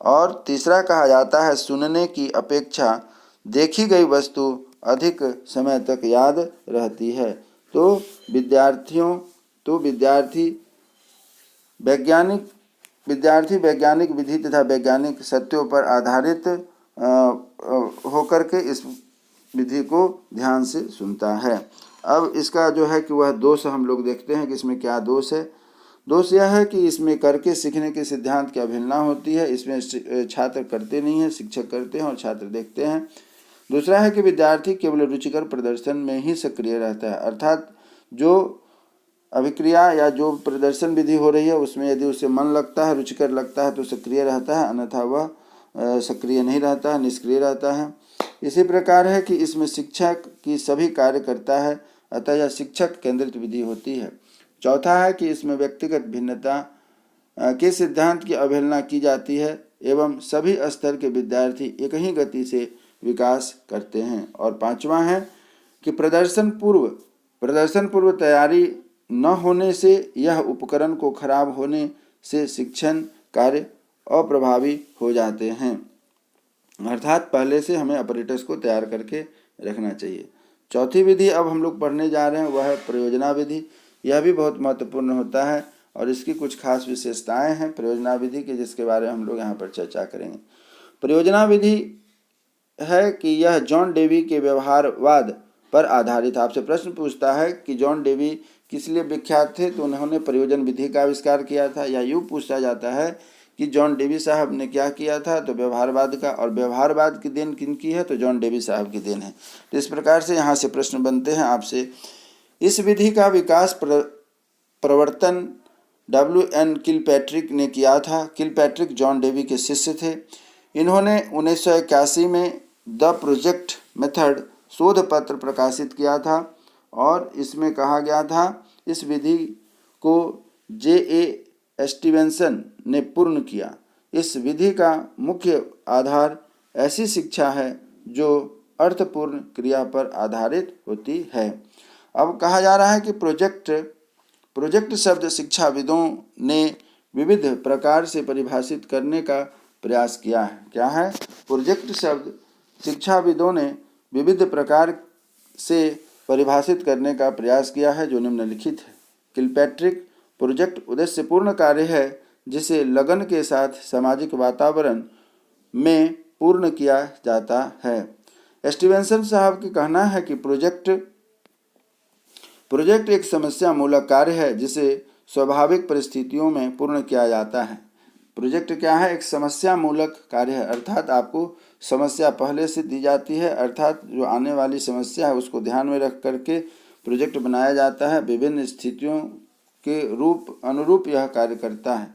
और तीसरा कहा जाता है सुनने की अपेक्षा देखी गई वस्तु अधिक समय तक याद रहती है। तो विद्यार्थी वैज्ञानिक विधि तथा वैज्ञानिक सत्यों पर आधारित होकर के इस विधि को ध्यान से सुनता है। अब इसका जो है कि वह दोष हम लोग देखते हैं कि इसमें क्या दोष है। दोष यह है कि इसमें करके सीखने के सिद्धांत की अवहेलना होती है। इसमें छात्र करते नहीं हैं, शिक्षक करते हैं और छात्र देखते हैं। दूसरा है कि विद्यार्थी केवल रुचिकर प्रदर्शन में ही सक्रिय रहता है, अर्थात जो अभिक्रिया या जो प्रदर्शन विधि हो रही है उसमें यदि उसे मन लगता है, रुचिकर लगता है तो सक्रिय रहता है, अन्यथा वह सक्रिय नहीं रहता है, निष्क्रिय रहता है। इसी प्रकार है कि इसमें शिक्षक की सभी कार्य करता है, अतः यह शिक्षक केंद्रित विधि होती है। चौथा है कि इसमें व्यक्तिगत भिन्नता के सिद्धांत की अवहेलना की जाती है एवं सभी स्तर के विद्यार्थी एक ही गति से विकास करते हैं। और पांचवा है कि प्रदर्शन पूर्व तैयारी न होने से यह उपकरण को खराब होने से शिक्षण कार्य अप्रभावी हो जाते हैं, अर्थात पहले से हमें ऑपरेटर्स को तैयार करके रखना चाहिए। चौथी विधि अब हम लोग पढ़ने जा रहे हैं वह है प्रयोजना विधि। यह भी बहुत महत्वपूर्ण होता है और इसकी कुछ खास विशेषताएं हैं प्रयोजना विधि की, जिसके बारे में हम लोग यहाँ पर चर्चा करेंगे। प्रयोजना विधि है कि यह जॉन डेवी के व्यवहारवाद पर आधारित। आपसे प्रश्न पूछता है कि जॉन डेवी किस लिए विख्यात थे, तो उन्होंने प्रयोजन विधि का आविष्कार किया था। या यूँ पूछा जाता है कि जॉन डेवी साहब ने क्या किया था, तो व्यवहारवाद का। और व्यवहारवाद की देन किनकी है, तो जॉन डेवी साहब की देन है। तो इस प्रकार से यहाँ से प्रश्न बनते हैं आपसे। इस विधि का विकास प्रवर्तन W.N. किलपैट्रिक ने किया था। किलपैट्रिक जॉन डेवी के शिष्य थे। इन्होंने 1981 में द प्रोजेक्ट मेथड शोध पत्र प्रकाशित किया था और इसमें कहा गया था इस विधि को J.A. स्टीवेंसन ने पूर्ण किया। इस विधि का मुख्य आधार ऐसी शिक्षा है जो अर्थपूर्ण क्रिया पर आधारित होती है। अब कहा जा रहा है कि प्रोजेक्ट शब्द शिक्षाविदों ने विविध प्रकार से परिभाषित करने का प्रयास किया है। क्या है? प्रोजेक्ट शब्द शिक्षाविदों ने विविध प्रकार से परिभाषित करने का प्रयास किया है जो निम्नलिखित है। किलपैट्रिक प्रोजेक्ट उद्देश्यपूर्ण कार्य है जिसे लगन के साथ सामाजिक वातावरण में पूर्ण किया जाता है। स्टीवेंसन साहब की कहना है कि प्रोजेक्ट एक समस्या मूलक कार्य है जिसे स्वाभाविक परिस्थितियों में पूर्ण किया जाता है। प्रोजेक्ट क्या है? एक समस्या मूलक कार्य है, अर्थात आपको समस्या पहले से दी जाती है, अर्थात जो आने वाली समस्या है उसको ध्यान में रख करके प्रोजेक्ट बनाया जाता है। विभिन्न स्थितियों के अनुरूप यह कार्य करता है।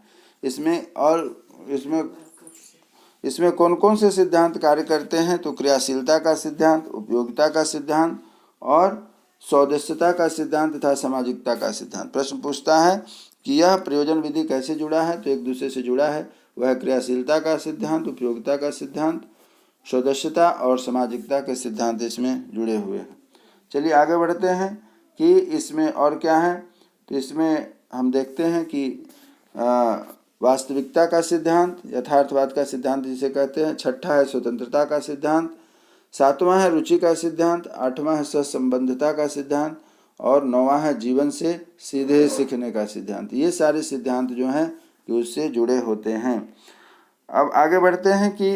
इसमें कौन कौन से सिद्धांत कार्य करते हैं, तो क्रियाशीलता का सिद्धांत, उपयोगिता का सिद्धांत और सौदेश्यता का सिद्धांत तथा सामाजिकता का सिद्धांत। प्रश्न पूछता है कि यह प्रयोजन विधि कैसे जुड़ा है, तो एक दूसरे से जुड़ा है। वह क्रियाशीलता का सिद्धांत, उपयोगिता का सिद्धांत, सौदेश्यता और सामाजिकता के सिद्धांत इसमें जुड़े हुए हैं। चलिए आगे बढ़ते हैं कि इसमें और क्या है। तो इसमें हम देखते हैं कि वास्तविकता का सिद्धांत, यथार्थवाद का सिद्धांत जिसे कहते हैं। छठा है स्वतंत्रता का सिद्धांत। सातवां है रुचि का सिद्धांत। आठवां है सहसंबंधता का सिद्धांत और नौवां है जीवन से सीधे सीखने का सिद्धांत। ये सारे सिद्धांत जो हैं कि उससे जुड़े होते हैं। अब आगे बढ़ते हैं कि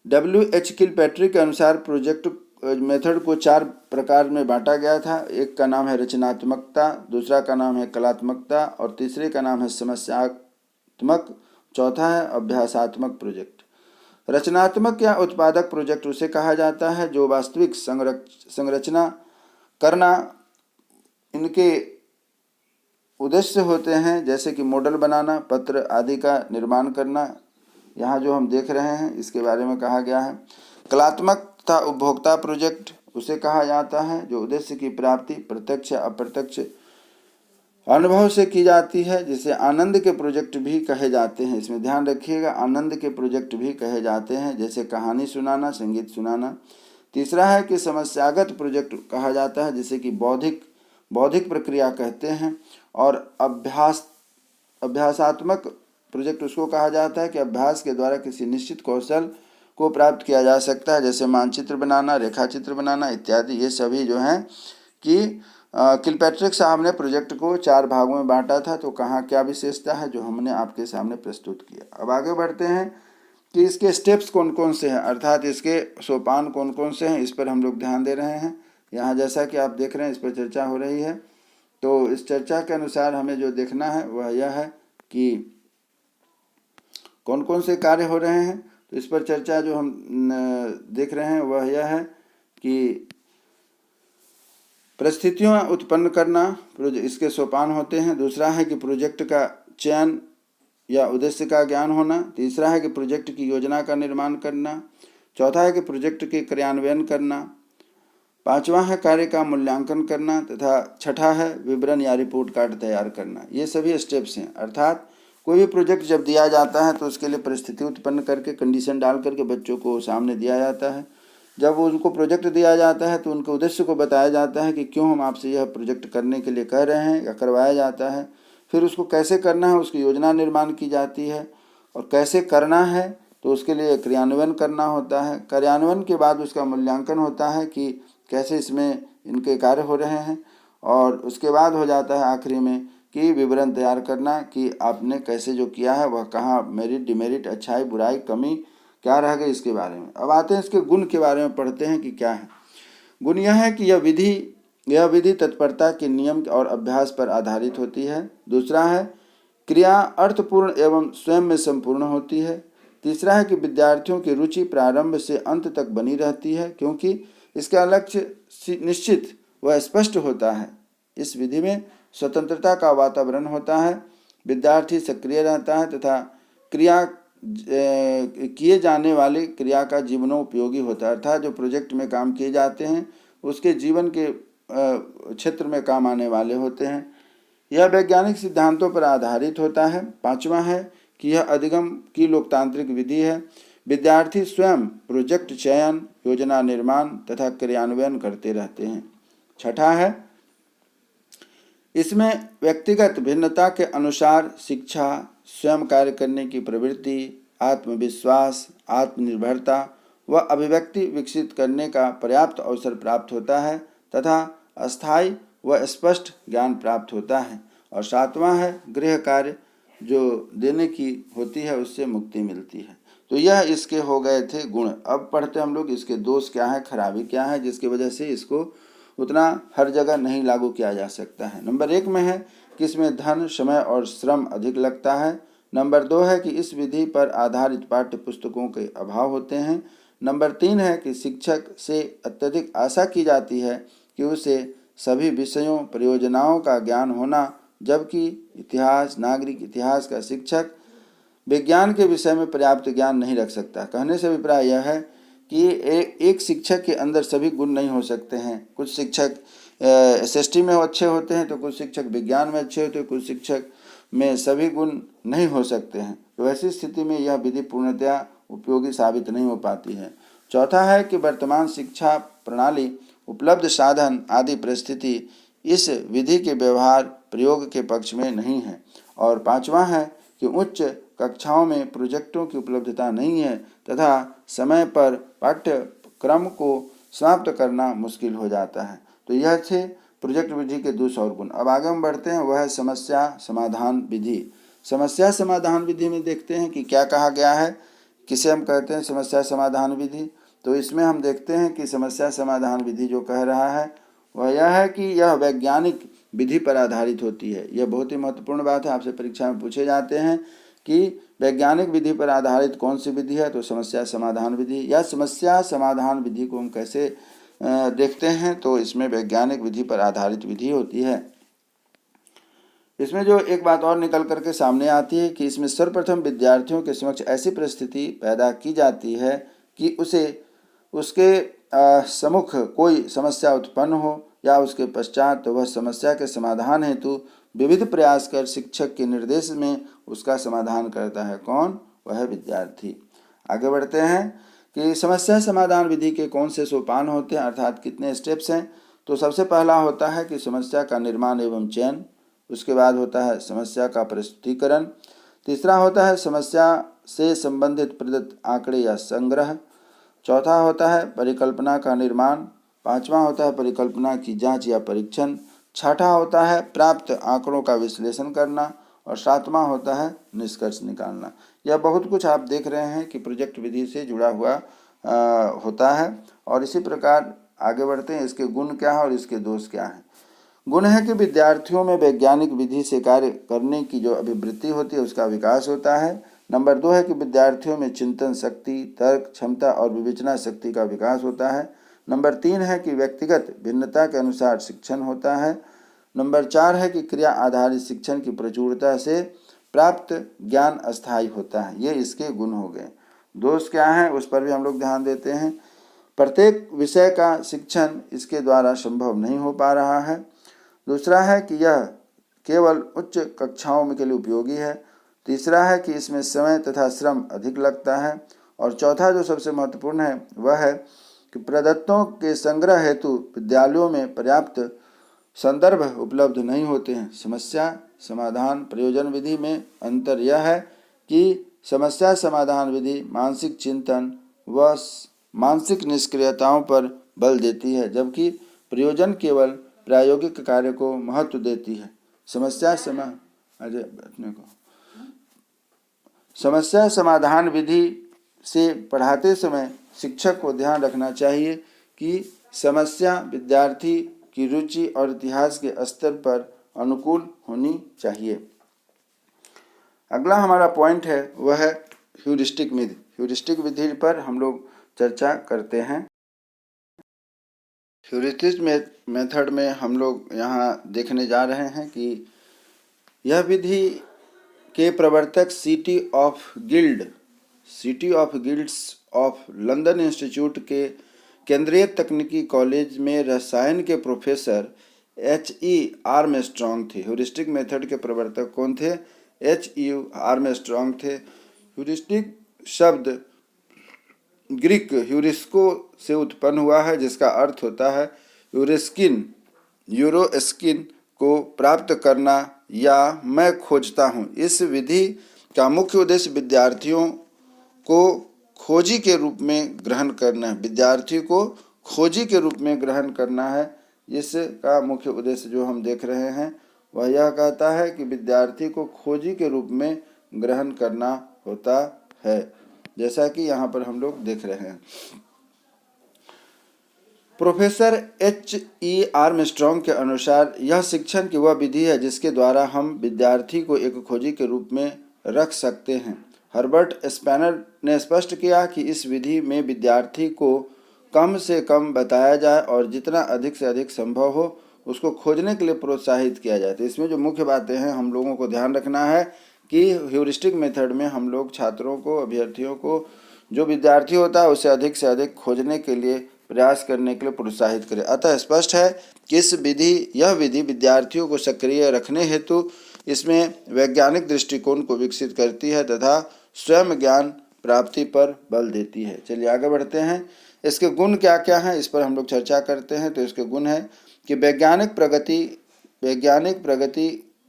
W.H. किलपैट्रिक के अनुसार प्रोजेक्ट मेथड को 4 प्रकार में बांटा गया था। एक का नाम है रचनात्मकता, दूसरा का नाम है कलात्मकता और तीसरे का नाम है समस्यात्मक, चौथा है अभ्यासात्मक प्रोजेक्ट। रचनात्मक या उत्पादक प्रोजेक्ट उसे कहा जाता है जो वास्तविक संरचना करना इनके उद्देश्य होते हैं, जैसे कि मॉडल बनाना, पत्र आदि का निर्माण करना। यहाँ जो हम देख रहे हैं इसके बारे में कहा गया है। कलात्मक तथा उपभोक्ता प्रोजेक्ट उसे कहा जाता है जो उद्देश्य की प्राप्ति प्रत्यक्ष या अप्रत्यक्ष अनुभव से की जाती है, जिसे आनंद के प्रोजेक्ट भी कहे जाते हैं। इसमें ध्यान रखिएगा, आनंद के प्रोजेक्ट भी कहे जाते हैं, जैसे कहानी सुनाना, संगीत सुनाना। तीसरा है कि समस्यागत प्रोजेक्ट कहा जाता है, जिसे कि बौद्धिक प्रक्रिया कहते हैं। और अभ्यासात्मक प्रोजेक्ट उसको कहा जाता है कि अभ्यास के द्वारा किसी निश्चित कौशल को प्राप्त किया जा सकता है, जैसे मानचित्र बनाना, रेखाचित्र बनाना इत्यादि। ये सभी जो हैं कि किलपैट्रिक साहब ने प्रोजेक्ट को 4 भागों में बांटा था। तो कहाँ क्या विशेषता है जो हमने आपके सामने प्रस्तुत किया। अब आगे बढ़ते हैं कि इसके स्टेप्स कौन कौन से हैं, अर्थात इसके सोपान कौन कौन से हैं, इस पर हम लोग ध्यान दे रहे हैं। यहाँ जैसा कि आप देख रहे हैं इस पर चर्चा हो रही है। तो इस चर्चा के अनुसार हमें जो देखना है वह यह है कि कौन कौन से कार्य हो रहे हैं। तो इस पर चर्चा जो हम देख रहे हैं वह यह है कि परिस्थितियाँ उत्पन्न करना, इसके सोपान होते हैं। दूसरा है कि प्रोजेक्ट का चयन या उद्देश्य का ज्ञान होना। तीसरा है कि प्रोजेक्ट की योजना का निर्माण करना। चौथा है कि प्रोजेक्ट के क्रियान्वयन करना। पांचवा है कार्य का मूल्यांकन करना तथा छठा है विवरण या रिपोर्ट कार्ड तैयार करना। ये सभी स्टेप्स हैं। अर्थात कोई भी प्रोजेक्ट जब दिया जाता है तो उसके लिए परिस्थिति उत्पन्न करके, कंडीशन डाल करके बच्चों को सामने दिया जाता है। जब उनको प्रोजेक्ट दिया जाता है तो उनके उद्देश्य को बताया जाता है कि क्यों हम आपसे यह प्रोजेक्ट करने के लिए कह रहे हैं या करवाया जाता है। फिर उसको कैसे करना है उसकी योजना निर्माण की जाती है, और कैसे करना है तो उसके लिए क्रियान्वयन करना होता है। क्रियान्वयन के बाद उसका मूल्यांकन होता है कि कैसे इसमें इनके कार्य हो रहे हैं, और उसके बाद हो जाता है आखिरी में कि विवरण तैयार करना कि आपने कैसे जो किया है वह कहाँ मेरिट, डिमेरिट, अच्छाई, बुराई, कमी क्या रह गई इसके बारे में। अब आते हैं इसके गुण के बारे में, पढ़ते हैं कि क्या है। गुण यह है कि यह विधि तत्परता के नियम और अभ्यास पर आधारित होती है। दूसरा है क्रिया अर्थपूर्ण एवं स्वयं में संपूर्ण होती है। तीसरा है कि विद्यार्थियों की रुचि प्रारंभ से अंत तक बनी रहती है, क्योंकि इसका लक्ष्य निश्चित व स्पष्ट होता है। इस विधि में स्वतंत्रता का वातावरण होता है, विद्यार्थी सक्रिय रहता है तथा क्रिया किए जाने वाले क्रिया का जीवनोपयोगी होता है। अर्थात जो प्रोजेक्ट में काम किए जाते हैं उसके जीवन के क्षेत्र में काम आने वाले होते हैं। यह वैज्ञानिक सिद्धांतों पर आधारित होता है। पांचवा है कि यह अधिगम की लोकतांत्रिक विधि है। विद्यार्थी स्वयं प्रोजेक्ट चयन, योजना निर्माण तथा क्रियान्वयन करते रहते हैं। छठा है इसमें व्यक्तिगत भिन्नता के अनुसार शिक्षा, स्वयं कार्य करने की प्रवृत्ति, आत्मविश्वास, आत्मनिर्भरता व अभिव्यक्ति विकसित करने का पर्याप्त अवसर प्राप्त होता है तथा अस्थायी व स्पष्ट ज्ञान प्राप्त होता है। और सातवां है गृह कार्य जो देने की होती है उससे मुक्ति मिलती है। तो यह इसके हो गए थे गुण। अब पढ़ते हम लोग इसके दोष क्या है, खराबी क्या है, जिसकी वजह से इसको उतना हर जगह नहीं लागू किया जा सकता है। नंबर 1 में है कि इसमें धन, समय और श्रम अधिक लगता है। नंबर 2 है कि इस विधि पर आधारित पाठ्य पुस्तकों के अभाव होते हैं। नंबर 3 है कि शिक्षक से अत्यधिक आशा की जाती है कि उसे सभी विषयों, परियोजनाओं का ज्ञान होना, जबकि इतिहास, नागरिक इतिहास का शिक्षक विज्ञान के विषय में पर्याप्त ज्ञान नहीं रख सकता। कहने से अभिप्राय यह है कि एक शिक्षक के अंदर सभी गुण नहीं हो सकते हैं। कुछ शिक्षक एसएसटी में अच्छे होते हैं तो कुछ शिक्षक विज्ञान में अच्छे होते हैं, कुछ शिक्षक में सभी गुण नहीं हो सकते हैं। तो ऐसी स्थिति में यह विधि पूर्णतया उपयोगी साबित नहीं हो पाती है। चौथा है कि वर्तमान शिक्षा प्रणाली, उपलब्ध साधन आदि परिस्थिति इस विधि के व्यवहार प्रयोग के पक्ष में नहीं है। और पांचवा है कि उच्च कक्षाओं में प्रोजेक्टों की उपलब्धता नहीं है तथा समय पर पाठ्यक्रम को समाप्त करना मुश्किल हो जाता है। तो यह थे प्रोजेक्ट विधि के 2 और गुण। अब आगे हम बढ़ते हैं, वह है समस्या समाधान विधि। समस्या समाधान विधि में देखते हैं कि क्या कहा गया है, किसे हम कहते हैं समस्या समाधान विधि। तो इसमें हम देखते हैं कि समस्या समाधान विधि जो कह रहा है वह यह है कि यह वैज्ञानिक विधि पर आधारित होती है। यह बहुत ही महत्वपूर्ण बात है, आपसे परीक्षा में पूछे जाते हैं कि वैज्ञानिक विधि पर आधारित कौन सी विधि है, तो समस्या समाधान विधि। या समस्या समाधान विधि को हम कैसे देखते हैं, तो इसमें वैज्ञानिक विधि पर आधारित विधि होती है। इसमें जो एक बात और निकल करके सामने आती है कि इसमें सर्वप्रथम विद्यार्थियों के समक्ष ऐसी परिस्थिति पैदा की जाती है कि उसके सम्मुख कोई समस्या उत्पन्न हो, या उसके पश्चात वह समस्या के समाधान हेतु विविध प्रयास कर शिक्षक के निर्देश में उसका समाधान करता है। कौन? वह है विद्यार्थी। आगे बढ़ते हैं कि समस्या समाधान विधि के कौन से सोपान होते हैं, अर्थात कितने स्टेप्स हैं। तो सबसे पहला होता है कि समस्या का निर्माण एवं चयन। उसके बाद होता है समस्या का प्रस्तुतिकरण। तीसरा होता है समस्या से संबंधित प्रदत्त आंकड़े या संग्रह। चौथा होता है परिकल्पना का निर्माण। पांचवा होता है परिकल्पना की जांच या परीक्षण। छठा होता है प्राप्त आंकड़ों का विश्लेषण करना। और सातवां होता है निष्कर्ष निकालना। यह बहुत कुछ आप देख रहे हैं कि प्रोजेक्ट विधि से जुड़ा हुआ होता है। और इसी प्रकार आगे बढ़ते हैं, इसके गुण क्या है और इसके दोष क्या हैं। गुण है कि विद्यार्थियों में वैज्ञानिक विधि से कार्य करने की जो अभिवृत्ति होती है उसका विकास होता है। नंबर 2 है कि विद्यार्थियों में चिंतन शक्ति, तर्क क्षमता और विवेचना शक्ति का विकास होता है। नंबर 3 है कि व्यक्तिगत भिन्नता के अनुसार शिक्षण होता है। नंबर 4 है कि क्रिया आधारित शिक्षण की प्रचुरता से प्राप्त ज्ञान अस्थायी होता है। ये इसके गुण हो गए। दोष क्या है उस पर भी हम लोग ध्यान देते हैं। प्रत्येक विषय का शिक्षण इसके द्वारा संभव नहीं हो पा रहा है। दूसरा है कि यह केवल उच्च कक्षाओं में के लिए उपयोगी है। तीसरा है कि इसमें समय तथा श्रम अधिक लगता है। और चौथा जो सबसे महत्वपूर्ण है वह है कि प्रदत्तों के संग्रह हेतु विद्यालयों में पर्याप्त संदर्भ उपलब्ध नहीं होते हैं। समस्या समाधान प्रयोजन विधि में अंतर यह है कि समस्या समाधान विधि मानसिक चिंतन व मानसिक निष्क्रियताओं पर बल देती है, जबकि प्रयोजन केवल प्रायोगिक कार्य को महत्व देती है। समस्या समाधान विधि से पढ़ाते समय शिक्षक को ध्यान रखना चाहिए कि समस्या विद्यार्थी की रुचि और इतिहास के स्तर पर अनुकूल होनी चाहिए। अगला हमारा पॉइंट है वह है ह्यूरिस्टिक विधि। ह्यूरिस्टिक विधि पर हम लोग चर्चा करते हैं। ह्यूरिस्टिक मेथड में हम लोग यहाँ देखने जा रहे हैं कि यह विधि के प्रवर्तक city of guilds of London institute के केंद्रीय तकनीकी कॉलेज में रसायन के प्रोफेसर H.E. आर्मस्ट्रॉन्ग थे। ह्यूरिस्टिक मेथड के प्रवर्तक कौन थे? H.E. आर्मस्ट्रॉन्ग थे। ह्यूरिस्टिक शब्द ग्रीक ह्यूरिस्को से उत्पन्न हुआ है, जिसका अर्थ होता है यूरोस्किन को प्राप्त करना या मैं खोजता हूँ। इस विधि का मुख्य उद्देश्य विद्यार्थियों को खोजी के रूप में ग्रहण करना है। विद्यार्थी को खोजी के रूप में ग्रहण करना है। इसका मुख्य उद्देश्य जो हम देख रहे हैं वह यह कहता है कि विद्यार्थी को खोजी के रूप में ग्रहण करना होता है, जैसा कि यहाँ पर हम लोग देख रहे हैं। Professor H.E. आर्मस्ट्रॉन्ग के अनुसार यह शिक्षण की वह विधि है जिसके द्वारा हम विद्यार्थी को एक खोजी के रूप में रख सकते हैं। हर्बर्ट स्पेनर ने स्पष्ट किया कि इस विधि में विद्यार्थी को कम से कम बताया जाए और जितना अधिक से अधिक संभव हो उसको खोजने के लिए प्रोत्साहित किया जाए। तो इसमें जो मुख्य बातें हैं हम लोगों को ध्यान रखना है कि ह्यूरिस्टिक मेथड में हम लोग छात्रों को, अभ्यर्थियों को, जो विद्यार्थी होता है उसे अधिक से अधिक खोजने के लिए प्रयास करने के लिए प्रोत्साहित करें। अतः स्पष्ट है कि यह विधि विद्यार्थियों को सक्रिय रखने हेतु इसमें वैज्ञानिक दृष्टिकोण को विकसित करती है तथा स्वयं ज्ञान प्राप्ति पर बल देती है। चलिए आगे बढ़ते हैं। इसके गुण क्या क्या हैं इस पर हम लोग चर्चा करते हैं। तो इसके गुण है कि वैज्ञानिक प्रगति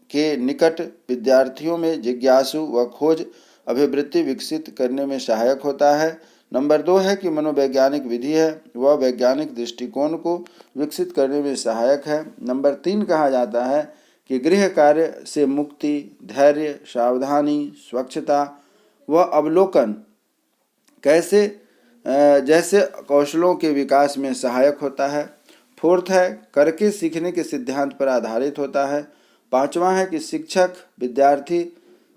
के निकट विद्यार्थियों में जिज्ञासु व खोज अभिवृत्ति विकसित करने में सहायक होता है। नंबर 2 है कि मनोवैज्ञानिक विधि है वह वैज्ञानिक दृष्टिकोण को विकसित करने में सहायक है। नंबर 3 कहा जाता है कि गृह कार्य से मुक्ति, धैर्य, सावधानी, स्वच्छता व अवलोकन जैसे कौशलों के विकास में सहायक होता है। 4th है करके सीखने के सिद्धांत पर आधारित होता है। 5वां है कि शिक्षक विद्यार्थी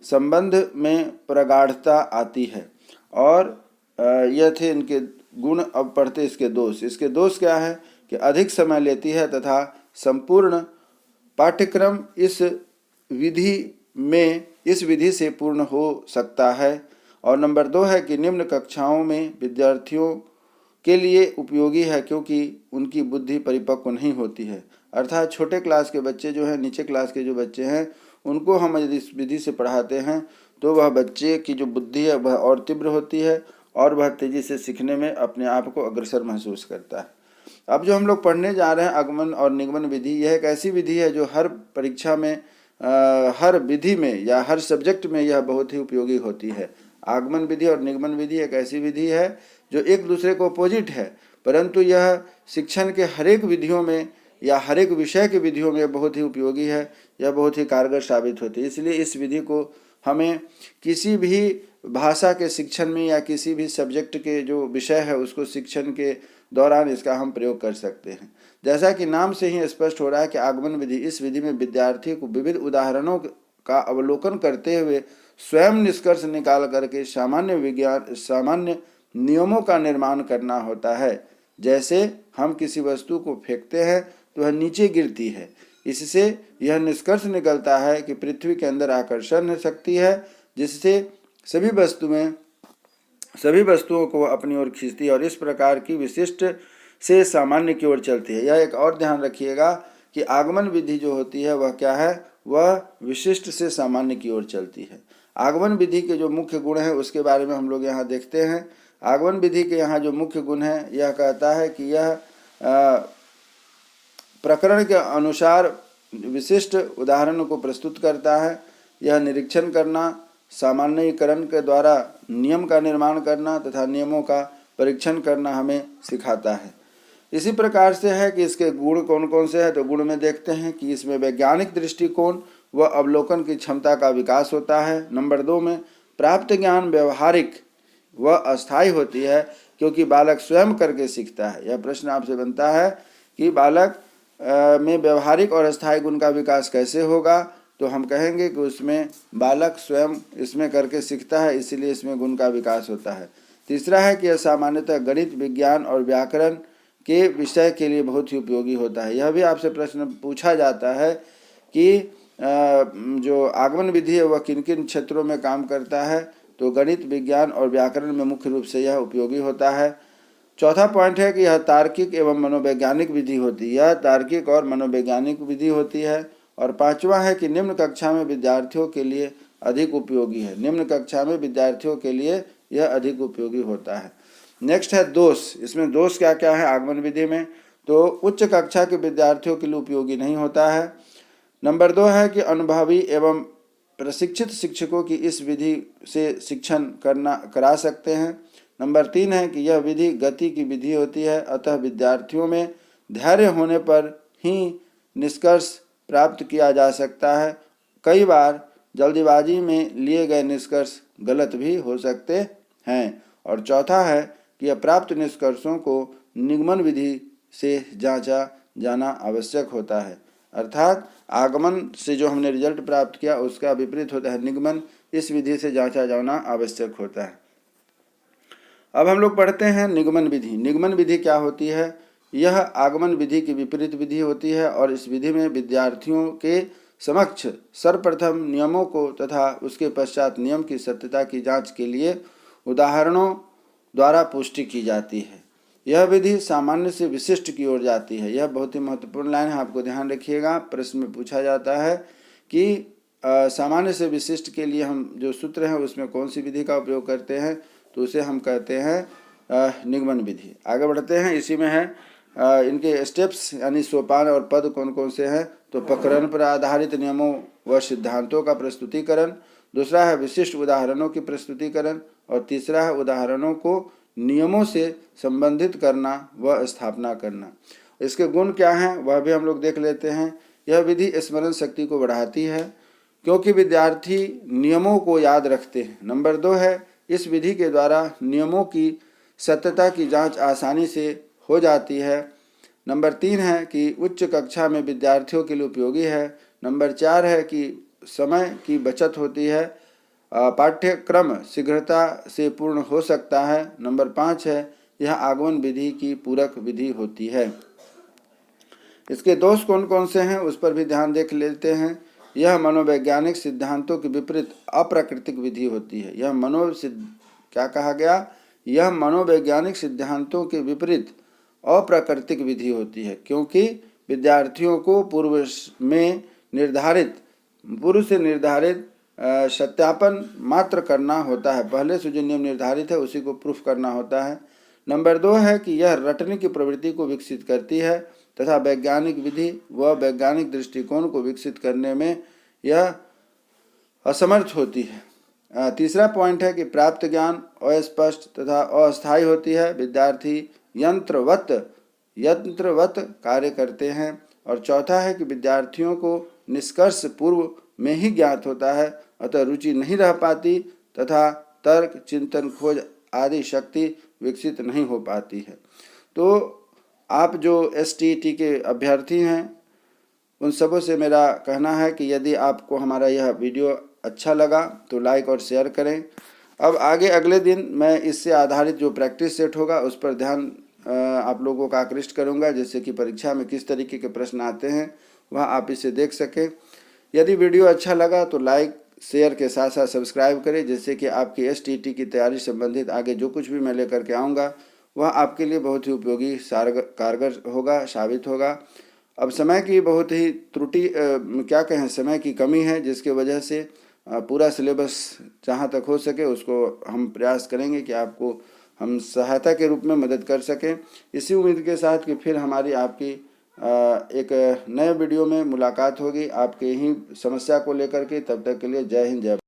संबंध में प्रगाढ़ता आती है। और यह थे इनके गुण। अब पढ़ते इसके दोष। इसके दोष क्या है कि अधिक समय लेती है तथा संपूर्ण पाठ्यक्रम इस विधि से पूर्ण हो सकता है। और नंबर 2 है कि निम्न कक्षाओं में विद्यार्थियों के लिए उपयोगी है क्योंकि उनकी बुद्धि परिपक्व नहीं होती है। अर्थात छोटे क्लास के बच्चे जो हैं, नीचे क्लास के जो बच्चे हैं, उनको हम यदि इस विधि से पढ़ाते हैं तो वह बच्चे की जो बुद्धि है वह और तीव्र होती है और वह तेज़ी से सीखने में अपने आप को अग्रसर महसूस करता है। अब जो हम लोग पढ़ने जा रहे हैं आगमन और निगमन विधि, यह एक ऐसी विधि है जो हर परीक्षा में, हर विधि में या हर सब्जेक्ट में यह बहुत ही उपयोगी होती है। आगमन विधि और निगमन विधि एक ऐसी विधि है जो एक दूसरे को अपोजिट है, परंतु यह शिक्षण के हर एक विधियों में या हर एक विषय के विधियों में बहुत ही उपयोगी है। यह बहुत ही कारगर साबित होती है। इसलिए इस विधि को हमें किसी भी भाषा के शिक्षण में या किसी भी सब्जेक्ट के जो विषय है उसको शिक्षण के दौरान इसका हम प्रयोग कर सकते हैं। जैसा कि नाम से ही स्पष्ट हो रहा है कि आगमन विधि, इस विधि में विद्यार्थी को विविध उदाहरणों का अवलोकन करते हुए स्वयं निष्कर्ष निकाल करके सामान्य नियमों का निर्माण करना होता है। जैसे हम किसी वस्तु को फेंकते हैं तो वह नीचे गिरती है, इससे यह निष्कर्ष निकलता है कि पृथ्वी के अंदर आकर्षण शक्ति है जिससे सभी वस्तुओं को अपनी ओर खींचती है और इस प्रकार की विशिष्ट से सामान्य की ओर चलती है। यह एक और ध्यान रखिएगा कि आगमन विधि जो होती है वह क्या है, वह विशिष्ट से सामान्य की ओर चलती है। आगमन विधि के जो मुख्य गुण हैं उसके बारे में हम लोग यहाँ देखते हैं। आगमन विधि के यहाँ जो मुख्य गुण है, यह कहता है कि यह प्रकरण के अनुसार विशिष्ट उदाहरणों को प्रस्तुत करता है। यह निरीक्षण करना, सामान्यीकरण के द्वारा नियम का निर्माण करना तथा नियमों का परीक्षण करना हमें सिखाता है। इसी प्रकार से है कि इसके गुण कौन कौन से हैं, तो गुण में देखते हैं कि इसमें वैज्ञानिक दृष्टिकोण व अवलोकन की क्षमता का विकास होता है। नंबर 2 में प्राप्त ज्ञान व्यवहारिक व अस्थायी होती है क्योंकि बालक स्वयं करके सीखता है। यह प्रश्न आपसे बनता है कि बालक में व्यवहारिक और अस्थायी गुण का विकास कैसे होगा, तो हम कहेंगे कि उसमें बालक स्वयं इसमें करके सीखता है, इसीलिए इसमें गुण का विकास होता है। तीसरा है कि यह सामान्यतः गणित, विज्ञान और व्याकरण के विषय के लिए बहुत ही उपयोगी होता है। यह भी आपसे प्रश्न पूछा जाता है कि जो आगमन विधि है वह किन किन क्षेत्रों में काम करता है, तो गणित, विज्ञान और व्याकरण में मुख्य रूप से यह उपयोगी होता है। चौथा पॉइंट है कि यह तार्किक एवं मनोवैज्ञानिक विधि होती है, यह तार्किक और मनोवैज्ञानिक विधि होती है। और पांचवा है कि निम्न कक्षा में विद्यार्थियों के लिए अधिक उपयोगी है, निम्न कक्षा में विद्यार्थियों के लिए यह अधिक उपयोगी होता है। नेक्स्ट है दोष। इसमें दोष क्या क्या है आगमन विधि में, तो उच्च कक्षा के विद्यार्थियों के लिए उपयोगी नहीं होता है। नंबर 2 है कि अनुभवी एवं प्रशिक्षित शिक्षकों की इस विधि से शिक्षण करा सकते हैं। नंबर 3 है कि यह विधि गति की विधि होती है, अतः विद्यार्थियों में धैर्य होने पर ही निष्कर्ष प्राप्त किया जा सकता है। कई बार जल्दीबाजी में लिए गए निष्कर्ष गलत भी हो सकते हैं। और चौथा है कि यह प्राप्त निष्कर्षों को निगमन विधि से जांचा जाना आवश्यक होता है, अर्थात आगमन से जो हमने रिजल्ट प्राप्त किया उसका विपरीत होता है निगमन, इस विधि से जांचा जाना आवश्यक होता है। अब हम लोग पढ़ते हैं निगमन विधि। निगमन विधि क्या होती है, यह आगमन विधि की विपरीत विधि होती है और इस विधि में विद्यार्थियों के समक्ष सर्वप्रथम नियमों को तथा उसके पश्चात नियम की सत्यता की जांच के लिए उदाहरणों द्वारा पुष्टि की जाती है। यह विधि सामान्य से विशिष्ट की ओर जाती है। यह बहुत ही महत्वपूर्ण लाइन है, आपको ध्यान रखिएगा। प्रश्न में पूछा जाता है कि सामान्य से विशिष्ट के लिए हम जो सूत्र हैं उसमें कौन सी विधि का उपयोग करते हैं, तो उसे हम कहते हैं निगमन विधि। आगे बढ़ते हैं, इसी में है इनके स्टेप्स यानी सोपान और पद कौन कौन से हैं, तो प्रकरण पर आधारित नियमों व सिद्धांतों का प्रस्तुतिकरण, दूसरा है विशिष्ट उदाहरणों की प्रस्तुतिकरण और तीसरा है उदाहरणों को नियमों से संबंधित करना व स्थापना करना। इसके गुण क्या हैं वह भी हम लोग देख लेते हैं। यह विधि स्मरण शक्ति को बढ़ाती है क्योंकि विद्यार्थी नियमों को याद रखते हैं। नंबर 2 है इस विधि के द्वारा नियमों की सत्यता की जांच आसानी से हो जाती है। नंबर 3 है कि उच्च कक्षा में विद्यार्थियों के लिए उपयोगी है। नंबर 4 है कि समय की बचत होती है, पाठ्यक्रम शीघ्रता से पूर्ण हो सकता है। नंबर 5 है यह आगमन विधि की पूरक विधि होती है। इसके दोष कौन कौन से हैं उस पर भी ध्यान देख लेते हैं। यह मनोवैज्ञानिक सिद्धांतों के विपरीत अप्राकृतिक विधि होती है। क्या कहा गया, यह मनोवैज्ञानिक सिद्धांतों के विपरीत अप्राकृतिक विधि होती है क्योंकि विद्यार्थियों को पूर्व से निर्धारित सत्यापन मात्र करना होता है। पहले से जो नियम निर्धारित है उसी को प्रूफ करना होता है। नंबर 2 है कि यह रटने की प्रवृत्ति को विकसित करती है तथा वैज्ञानिक विधि व वैज्ञानिक दृष्टिकोण को विकसित करने में यह असमर्थ होती है। तीसरा पॉइंट है कि प्राप्त ज्ञान अस्पष्ट तथा अस्थायी होती है। विद्यार्थी यंत्रवत कार्य करते हैं। और चौथा है कि विद्यार्थियों को निष्कर्ष पूर्व में ही ज्ञात होता है, अतः रुचि नहीं रह पाती तथा तर्क, चिंतन, खोज आदि शक्ति विकसित नहीं हो पाती है। तो आप जो STET के अभ्यर्थी हैं उन सबों से मेरा कहना है कि यदि आपको हमारा यह वीडियो अच्छा लगा तो लाइक और शेयर करें। अब आगे अगले दिन मैं इससे आधारित जो प्रैक्टिस सेट होगा उस पर ध्यान आप लोगों का आकृष्ट करूंगा, जैसे कि परीक्षा में किस तरीके के प्रश्न आते हैं वह आप इसे देख सकें। यदि वीडियो अच्छा लगा तो लाइक शेयर के साथ साथ सब्सक्राइब करें, जिससे कि आपकी STET की तैयारी संबंधित आगे जो कुछ भी मैं लेकर के आऊँगा वह आपके लिए बहुत ही उपयोगी कारगर होगा, साबित होगा। अब समय की बहुत ही त्रुटि क्या कहें, समय की कमी है, जिसके वजह से पूरा सिलेबस जहाँ तक हो सके उसको हम प्रयास करेंगे कि आपको हम सहायता के रूप में मदद कर सकें। इसी उम्मीद के साथ कि फिर हमारी आपकी एक नए वीडियो में मुलाकात होगी आपके ही समस्या को लेकर के। तब तक के लिए जय हिंद, जय